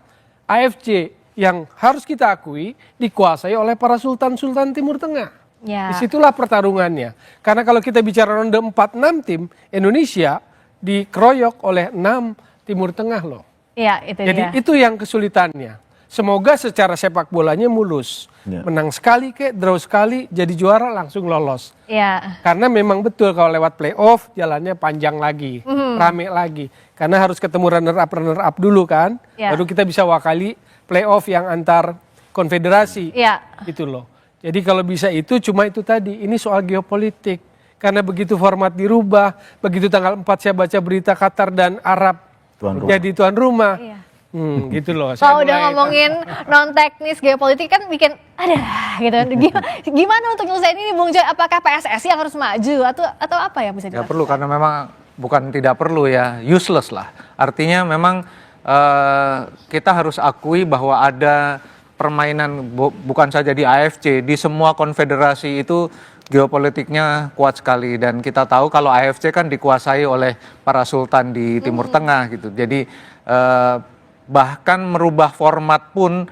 AFC yang harus kita akui dikuasai oleh para sultan-sultan Timur Tengah. Disitulah pertarungannya. Karena kalau kita bicara ronde 4-6 tim, Indonesia dikeroyok oleh 6 Timur Tengah loh. Jadi itu yang kesulitannya. Semoga secara sepak bolanya mulus. Menang sekali draw sekali, jadi juara langsung lolos. Karena memang betul kalau lewat playoff jalannya panjang lagi, rame lagi. Karena harus ketemu runner up dulu kan. Baru kita bisa wakali playoff yang antar konfederasi. Gitu loh. Jadi kalau bisa itu cuma itu tadi, ini soal geopolitik. Karena begitu format dirubah, begitu tanggal 4 saya baca berita Qatar dan Arab jadi tuan rumah. Gitu loh. Kalau udah ngomongin non teknis geopolitik kan bikin gitu. Gimana untuk nyelesain ini Bung Joy? Apakah PSSI yang harus maju atau apa yang bisa dilakukan? Nggak perlu, karena memang bukan tidak perlu ya, useless lah. Artinya memang kita harus akui bahwa ada permainan bukan saja di AFC, di semua konfederasi itu geopolitiknya kuat sekali, dan kita tahu kalau AFC kan dikuasai oleh para sultan di Timur Tengah gitu. Jadi bahkan merubah format pun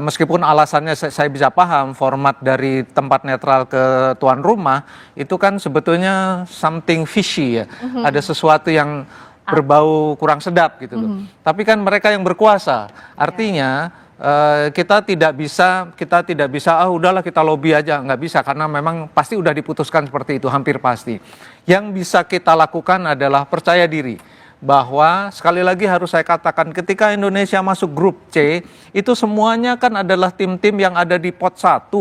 meskipun alasannya saya bisa paham, format dari tempat netral ke tuan rumah itu kan sebetulnya something fishy ya. Ada sesuatu yang berbau kurang sedap gitu loh. Tapi kan mereka yang berkuasa. Artinya kita tidak bisa udahlah kita lobby aja, nggak bisa, karena memang pasti udah diputuskan seperti itu, hampir pasti. Yang bisa kita lakukan adalah percaya diri bahwa sekali lagi harus saya katakan ketika Indonesia masuk grup C itu semuanya kan adalah tim-tim yang ada di pot 1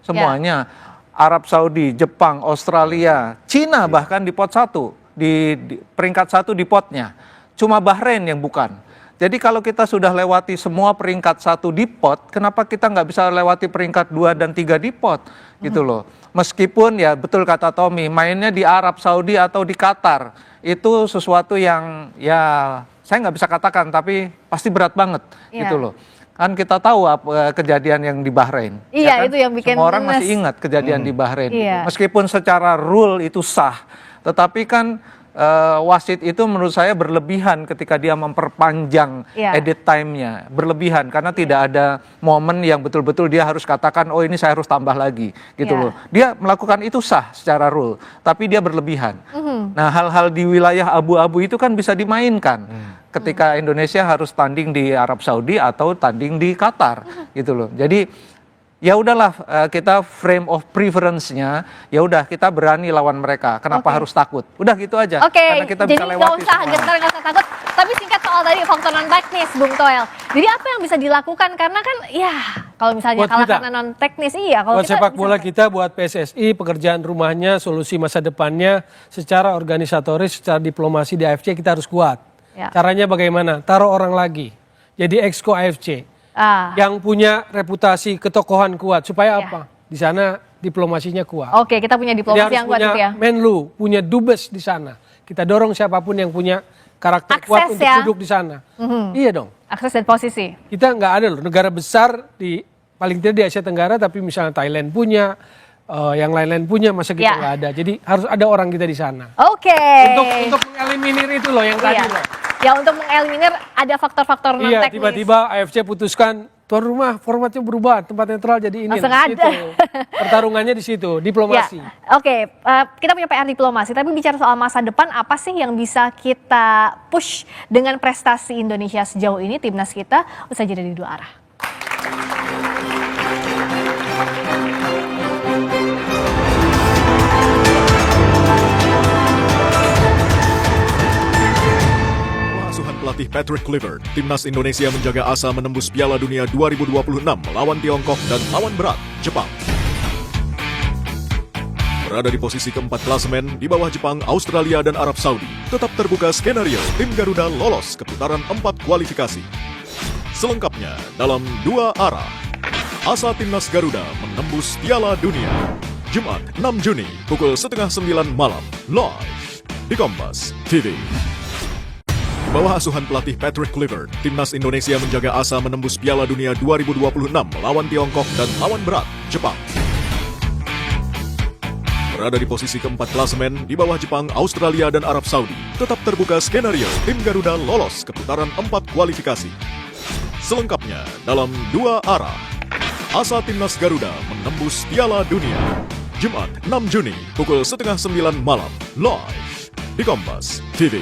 semuanya. Arab Saudi, Jepang, Australia, Cina bahkan di pot 1 di peringkat 1 di potnya. Cuma Bahrain yang bukan. Jadi kalau kita sudah lewati semua peringkat 1 di pot, kenapa kita nggak bisa lewati peringkat 2 dan 3 di pot gitu loh. Meskipun ya betul kata Tommy, mainnya di Arab Saudi atau di Qatar itu sesuatu yang ya saya nggak bisa katakan tapi pasti berat banget gitu loh. Kan kita tahu kejadian yang di Bahrain. Iya, ya kan? itu yang bikin semua orang masih ingat kejadian di Bahrain. Iya. Meskipun secara rule itu sah, tetapi kan wasit itu menurut saya berlebihan ketika dia memperpanjang edit time-nya. Berlebihan karena tidak ada momen yang betul-betul dia harus katakan oh ini saya harus tambah lagi gitu loh. Dia melakukan itu sah secara rule, tapi dia berlebihan. Nah, hal-hal di wilayah abu-abu itu kan bisa dimainkan. Ketika Indonesia harus tanding di Arab Saudi atau tanding di Qatar gitu loh. Jadi ya udahlah kita frame of preference-nya ya udah kita berani lawan mereka. Kenapa harus takut? Udah gitu aja. Karena kita jadi bisa nggak lewati usah semua. gentar, nggak usah takut. Tapi singkat soal tadi faktor non teknis, Bung Toel. Jadi apa yang bisa dilakukan? Karena kan ya kalau misalnya Buat kalah kita. karena non teknis, iya. Kalau Buat kita sepak bisa- bola kita, buat PSSI, pekerjaan rumahnya, solusi masa depannya, secara organisatoris, secara diplomasi di AFC kita harus kuat. Ya. Caranya bagaimana? Taruh orang lagi. Jadi exco AFC. Yang punya reputasi ketokohan kuat. Supaya apa? Di sana diplomasinya kuat. Oke, kita punya Jadi diplomasi harus yang kuat punya gitu ya. Menlu, punya dubes di sana. Kita dorong siapapun yang punya karakter kuat Akses untuk ya. duduk di sana. Iya dong. Akses dan posisi. Kita nggak ada loh negara besar di paling tidak di Asia Tenggara, tapi misalnya Thailand punya, yang lain-lain punya, masa kita nggak ada. Jadi harus ada orang kita di sana. Oke. Untuk mengeliminir itu loh yang tadi loh. Ya untuk mengeliminir ada faktor-faktor non Iya, teknis. tiba-tiba AFC putuskan tuan rumah formatnya berubah, tempat netral jadi ini. Langsung Di ada. situ. Pertarungannya di situ, diplomasi. Ya, oke, kita punya PR diplomasi, tapi bicara soal masa depan, apa sih yang bisa kita push dengan prestasi Indonesia sejauh ini, timnas kita, usai jeda di dua arah. Asuhan pelatih Patrick Kluivert, timnas Indonesia menjaga asa menembus Piala Dunia 2026 melawan Tiongkok dan lawan berat Jepang. Berada di posisi keempat klasemen di bawah Jepang, Australia, dan Arab Saudi, tetap terbuka skenario tim Garuda lolos ke putaran 4 kualifikasi. Selengkapnya dalam dua arah. Asa timnas Garuda menembus Piala Dunia. Jumat 6 Juni pukul 8:30 malam live di Kompas TV. Di bawah asuhan pelatih Patrick Kluivert, timnas Indonesia menjaga asa menembus Piala Dunia 2026 melawan Tiongkok dan lawan berat Jepang. Berada di posisi keempat klasemen di bawah Jepang, Australia, dan Arab Saudi, tetap terbuka skenario tim Garuda lolos ke putaran 4 kualifikasi. Selengkapnya dalam dua arah. Asa timnas Garuda menembus Piala Dunia. Jumat 6 Juni pukul 8:30 malam live di Kompas TV.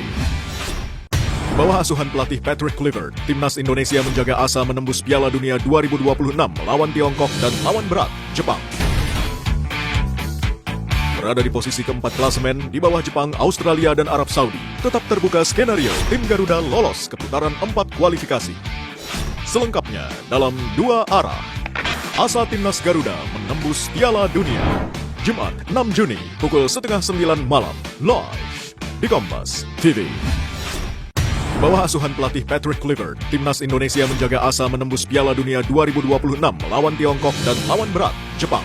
Di bawah asuhan pelatih Patrick Kluivert, timnas Indonesia menjaga asa menembus Piala Dunia 2026 melawan Tiongkok dan lawan berat Jepang. Berada di posisi keempat klasemen di bawah Jepang, Australia, dan Arab Saudi, tetap terbuka skenario tim Garuda lolos ke putaran 4 kualifikasi. Selengkapnya dalam dua arah. Asa timnas Garuda menembus Piala Dunia. Jumat 6 Juni pukul 8:30 malam live di Kompas TV. Di bawah asuhan pelatih Patrick Kluivert, timnas Indonesia menjaga asa menembus Piala Dunia 2026 melawan Tiongkok dan lawan berat Jepang.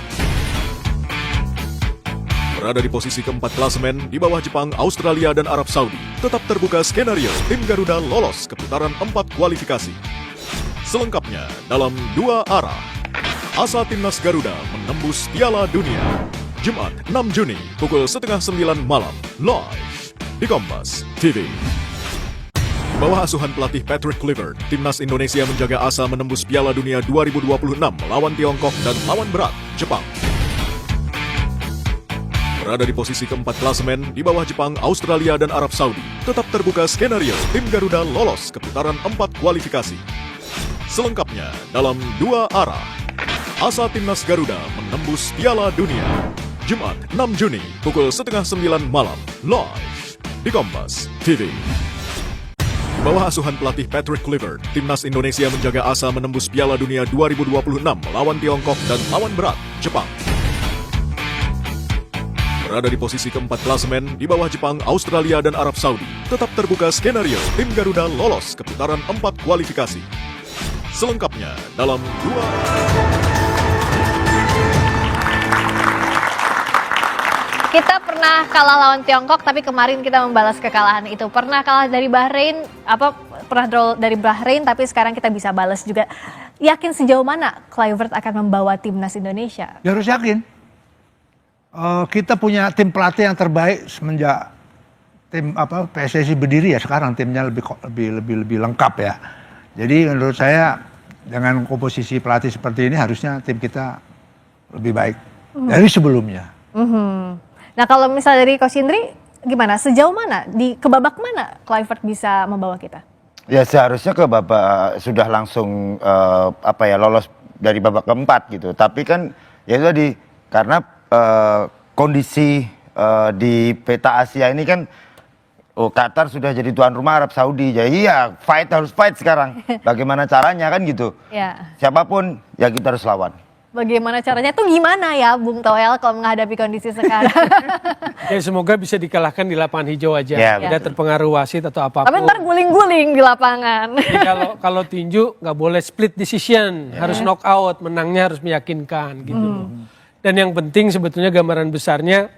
Berada di posisi keempat klasemen di bawah Jepang, Australia, dan Arab Saudi, tetap terbuka skenario tim Garuda lolos ke putaran 4 kualifikasi. Selengkapnya dalam dua arah. Asa timnas Garuda menembus Piala Dunia. Jumat 6 Juni pukul 8:30 malam live di Kompas TV. Di bawah asuhan pelatih Patrick Kluivert, timnas Indonesia menjaga asa menembus Piala Dunia 2026 melawan Tiongkok dan lawan berat Jepang. Berada di posisi keempat klasemen di bawah Jepang, Australia, dan Arab Saudi, tetap terbuka skenario tim Garuda lolos ke putaran 4 kualifikasi. Selengkapnya dalam dua arah. Asa timnas Garuda menembus Piala Dunia. Jumat 6 Juni pukul 8:30 malam live di Kompas TV. bawah asuhan pelatih Patrick Kluivert, timnas Indonesia menjaga asa menembus Piala Dunia 2026 melawan Tiongkok dan lawan berat, Jepang. Berada di posisi keempat klasemen di bawah Jepang, Australia, dan Arab Saudi, tetap terbuka skenario tim Garuda lolos ke putaran 4 kualifikasi. Selengkapnya dalam 2. Kita pernah kalah lawan Tiongkok, tapi kemarin kita membalas kekalahan itu. Pernah kalah dari Bahrain, pernah draw dari Bahrain, tapi sekarang kita bisa balas juga. Yakin sejauh mana Kluivert akan membawa timnas Indonesia? Ya harus yakin. Kita punya tim pelatih yang terbaik semenjak tim PSSI berdiri ya. Sekarang timnya lebih lengkap ya. Jadi menurut saya dengan komposisi pelatih seperti ini harusnya tim kita lebih baik dari sebelumnya. Nah kalau misalnya dari Coach Indri, gimana? Sejauh mana? Ke babak mana Kluivert bisa membawa kita? Ya seharusnya ke babak sudah langsung lolos dari babak keempat gitu. Tapi kan ya itu tadi karena kondisi di peta Asia ini kan Qatar sudah jadi tuan rumah Arab Saudi. Jadi ya harus fight sekarang. Bagaimana caranya kan gitu. Ya. Siapapun ya kita harus lawan. Bagaimana caranya tuh gimana ya Bung Toel kalau menghadapi kondisi sekarang? Ya semoga bisa dikalahkan di lapangan hijau aja. Tidak terpengaruh wasit atau apapun. Tapi ntar guling-guling di lapangan. Jadi kalau tinju nggak boleh split decision, harus knock out, menangnya harus meyakinkan gitu. Dan yang penting sebetulnya gambaran besarnya,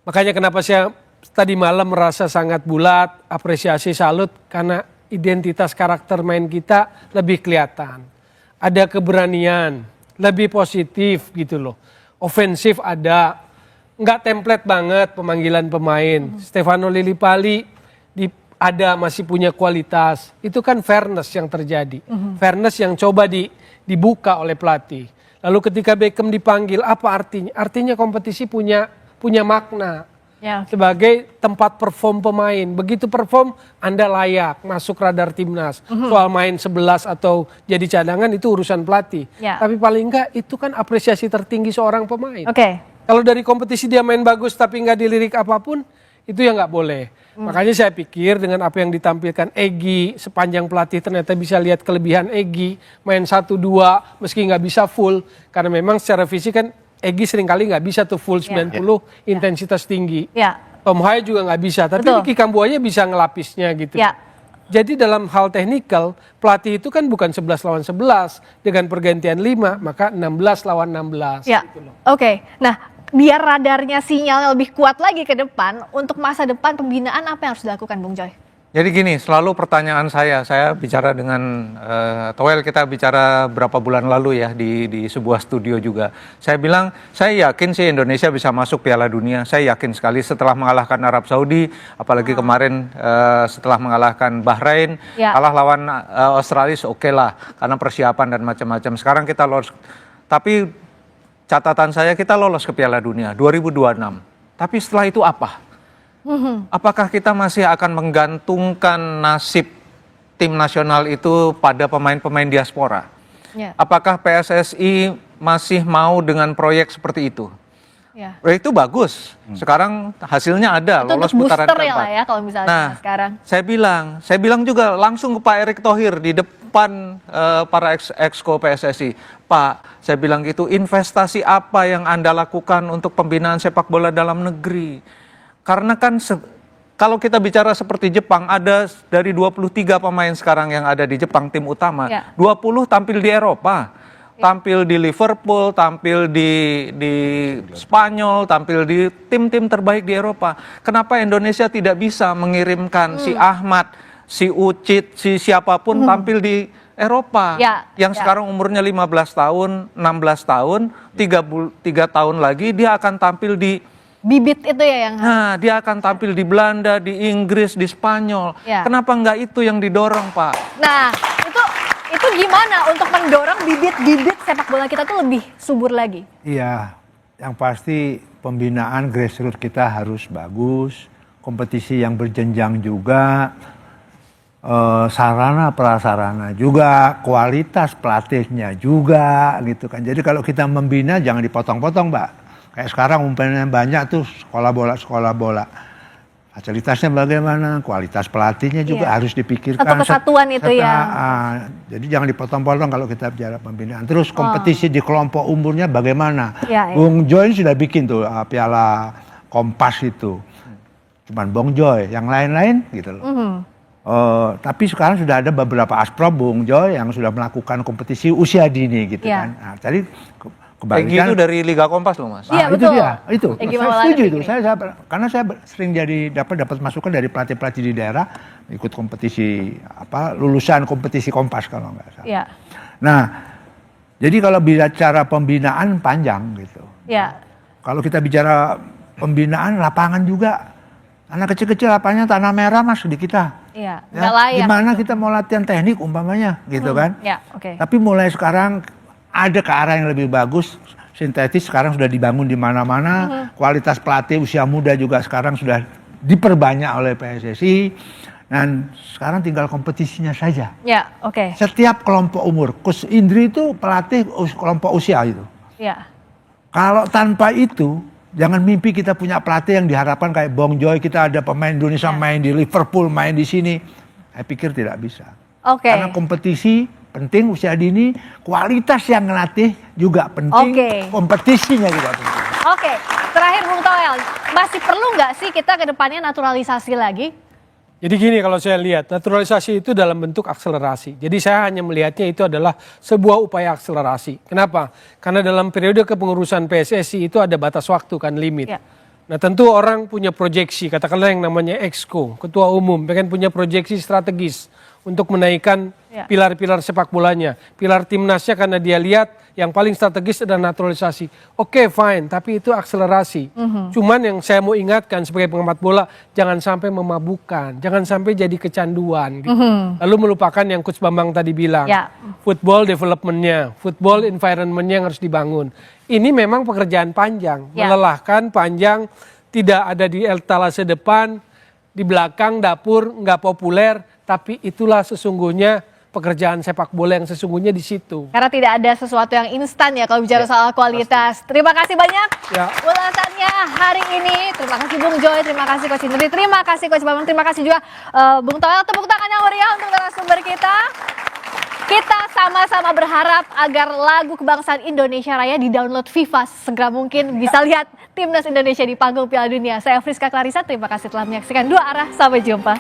makanya kenapa saya tadi malam merasa sangat bulat, apresiasi, salut, karena identitas karakter main kita lebih kelihatan. Ada keberanian, lebih positif gitu loh. Ofensif ada, nggak template banget pemanggilan pemain. Stefano Lillipali masih punya kualitas. Itu kan fairness yang terjadi. Fairness yang coba dibuka oleh pelatih. Lalu ketika Beckham dipanggil, apa artinya? Artinya kompetisi punya makna. Sebagai tempat perform pemain. Begitu perform, Anda layak masuk radar timnas. Soal main 11 atau jadi cadangan itu urusan pelatih. Tapi paling enggak itu kan apresiasi tertinggi seorang pemain. Kalau dari kompetisi dia main bagus tapi nggak dilirik apapun, itu ya nggak boleh. Makanya saya pikir dengan apa yang ditampilkan Egy, sepanjang pelatih ternyata bisa lihat kelebihan Egy, main 1-2 meski nggak bisa full. Karena memang secara fisik kan Egy seringkali nggak bisa tuh full 90 intensitas tinggi. Tom Hai juga nggak bisa, tapi Ricky Kambuaya bisa ngelapisnya gitu. Jadi dalam hal teknikal, pelatih itu kan bukan 11 lawan 11, dengan pergantian 5, maka 16 lawan 16. Gitu loh. Nah biar radarnya sinyalnya lebih kuat lagi ke depan, untuk masa depan pembinaan apa yang harus dilakukan Bung Joy? Jadi gini, selalu pertanyaan saya bicara dengan Toel, kita bicara berapa bulan lalu ya di sebuah studio juga. Saya bilang, saya yakin sih Indonesia bisa masuk Piala Dunia. Saya yakin sekali setelah mengalahkan Arab Saudi, apalagi kemarin setelah mengalahkan Bahrain, kalah lawan Australia oke lah, karena persiapan dan macam-macam. Sekarang kita lolos, tapi catatan saya kita lolos ke Piala Dunia 2026. Tapi setelah itu apa? Apakah kita masih akan menggantungkan nasib tim nasional itu pada pemain-pemain diaspora? Apakah PSSI masih mau dengan proyek seperti itu? Itu bagus. Sekarang hasilnya ada, itu lolos untuk putaran booster keempat. ya kalau misalnya sekarang. Saya bilang juga langsung ke Pak Erick Thohir di depan para exco PSSI. Pak, saya bilang gitu, investasi apa yang Anda lakukan untuk pembinaan sepak bola dalam negeri? Karena kan kalau kita bicara seperti Jepang, ada dari 23 pemain sekarang yang ada di Jepang tim utama, 20 tampil di Eropa, tampil di Liverpool, tampil di Spanyol, tampil di tim-tim terbaik di Eropa. Kenapa Indonesia tidak bisa mengirimkan si Ahmad, si Ucit, si siapapun tampil di Eropa yang sekarang umurnya 15 tahun, 16 tahun, 3 tahun lagi dia akan tampil di bibit itu ya yang dia akan tampil di Belanda, di Inggris, di Spanyol. Kenapa nggak itu yang didorong, Pak? Nah, itu gimana untuk mendorong bibit-bibit sepak bola kita tuh lebih subur lagi? Iya, yang pasti pembinaan grassroots kita harus bagus, kompetisi yang berjenjang juga, sarana prasarana juga, kualitas pelatihnya juga gitu kan. Jadi kalau kita membina jangan dipotong-potong, Mbak. Kayak sekarang umpamanya banyak tuh sekolah bola. fasilitasnya bagaimana, kualitas pelatihnya juga harus dipikirkan. Satu kesatuan itu ya. Jadi jangan dipotong-potong kalau kita bicara pembinaan. Terus kompetisi di kelompok umurnya bagaimana? Bung Joy sudah bikin tuh Piala Kompas itu. Cuman Bung Joy, yang lain-lain gitu loh. Tapi sekarang sudah ada beberapa asprop Bung Joy yang sudah melakukan kompetisi usia dini gitu kan. Nah, tadi Peggy itu dari Liga Kompas loh Mas. Iya, itu betul. dia, itu. Peggy Saya Maulana setuju itu. Fikri. Karena saya sering dapat masukan dari pelatih-pelatih di daerah ikut kompetisi lulusan kompetisi Kompas kalau nggak salah. Iya. Nah, jadi kalau bicara pembinaan panjang gitu. Iya. Kalau kita bicara pembinaan lapangan juga, anak kecil-kecil lapangannya tanah merah Mas di kita. Iya. Ya, Nggak layak. gimana kita mau latihan teknik umpamanya gitu kan? Ya, oke. Tapi mulai sekarang ada ke arah yang lebih bagus, sintetis sekarang sudah dibangun di mana-mana, kualitas pelatih usia muda juga sekarang sudah diperbanyak oleh PSSI, dan sekarang tinggal kompetisinya saja. Ya, oke. Setiap kelompok umur, Coach Indri itu pelatih kelompok usia itu. Ya. Kalau tanpa itu, jangan mimpi kita punya pelatih yang diharapkan kayak Bong Joy, kita ada pemain Indonesia main di Liverpool, main di sini. Saya pikir tidak bisa. Oke. Karena kompetisi penting usia dini, kualitas yang ngelatih juga penting, kompetisinya juga penting. Oke, terakhir Bung Toel, masih perlu nggak sih kita ke depannya naturalisasi lagi? Jadi gini kalau saya lihat, naturalisasi itu dalam bentuk akselerasi. Jadi saya hanya melihatnya itu adalah sebuah upaya akselerasi. Kenapa? Karena dalam periode kepengurusan PSSI itu ada batas waktu kan, limit. Ya. Nah tentu orang punya proyeksi, katakanlah yang namanya Exco, ketua umum, pengen punya proyeksi strategis untuk menaikkan pilar-pilar sepak bolanya. Pilar timnasnya karena dia lihat yang paling strategis adalah naturalisasi. Oke, fine, tapi itu akselerasi. Cuman yang saya mau ingatkan sebagai pengamat bola, jangan sampai memabukkan, jangan sampai jadi kecanduan. Gitu. Lalu melupakan yang Coach Bambang tadi bilang, football development-nya, football environment-nya yang harus dibangun. Ini memang pekerjaan panjang, melelahkan, panjang, tidak ada di etalase depan, di belakang dapur, nggak populer, tapi itulah sesungguhnya pekerjaan sepak bola yang sesungguhnya di situ. Karena tidak ada sesuatu yang instan ya kalau bicara soal kualitas. Pasti. Terima kasih banyak ulasannya hari ini. Terima kasih Bung Joy, terima kasih Coach Indri, terima kasih Coach Bambang, terima kasih juga Bung Toel. Tepuk tangan yang meriah untuk narasumber kita. Kita sama-sama berharap agar lagu kebangsaan Indonesia Raya di-download FIFA segera mungkin bisa lihat Timnas Indonesia di panggung Piala Dunia. Saya Friska Clarissa, terima kasih telah menyaksikan Dua Arah. Sampai jumpa.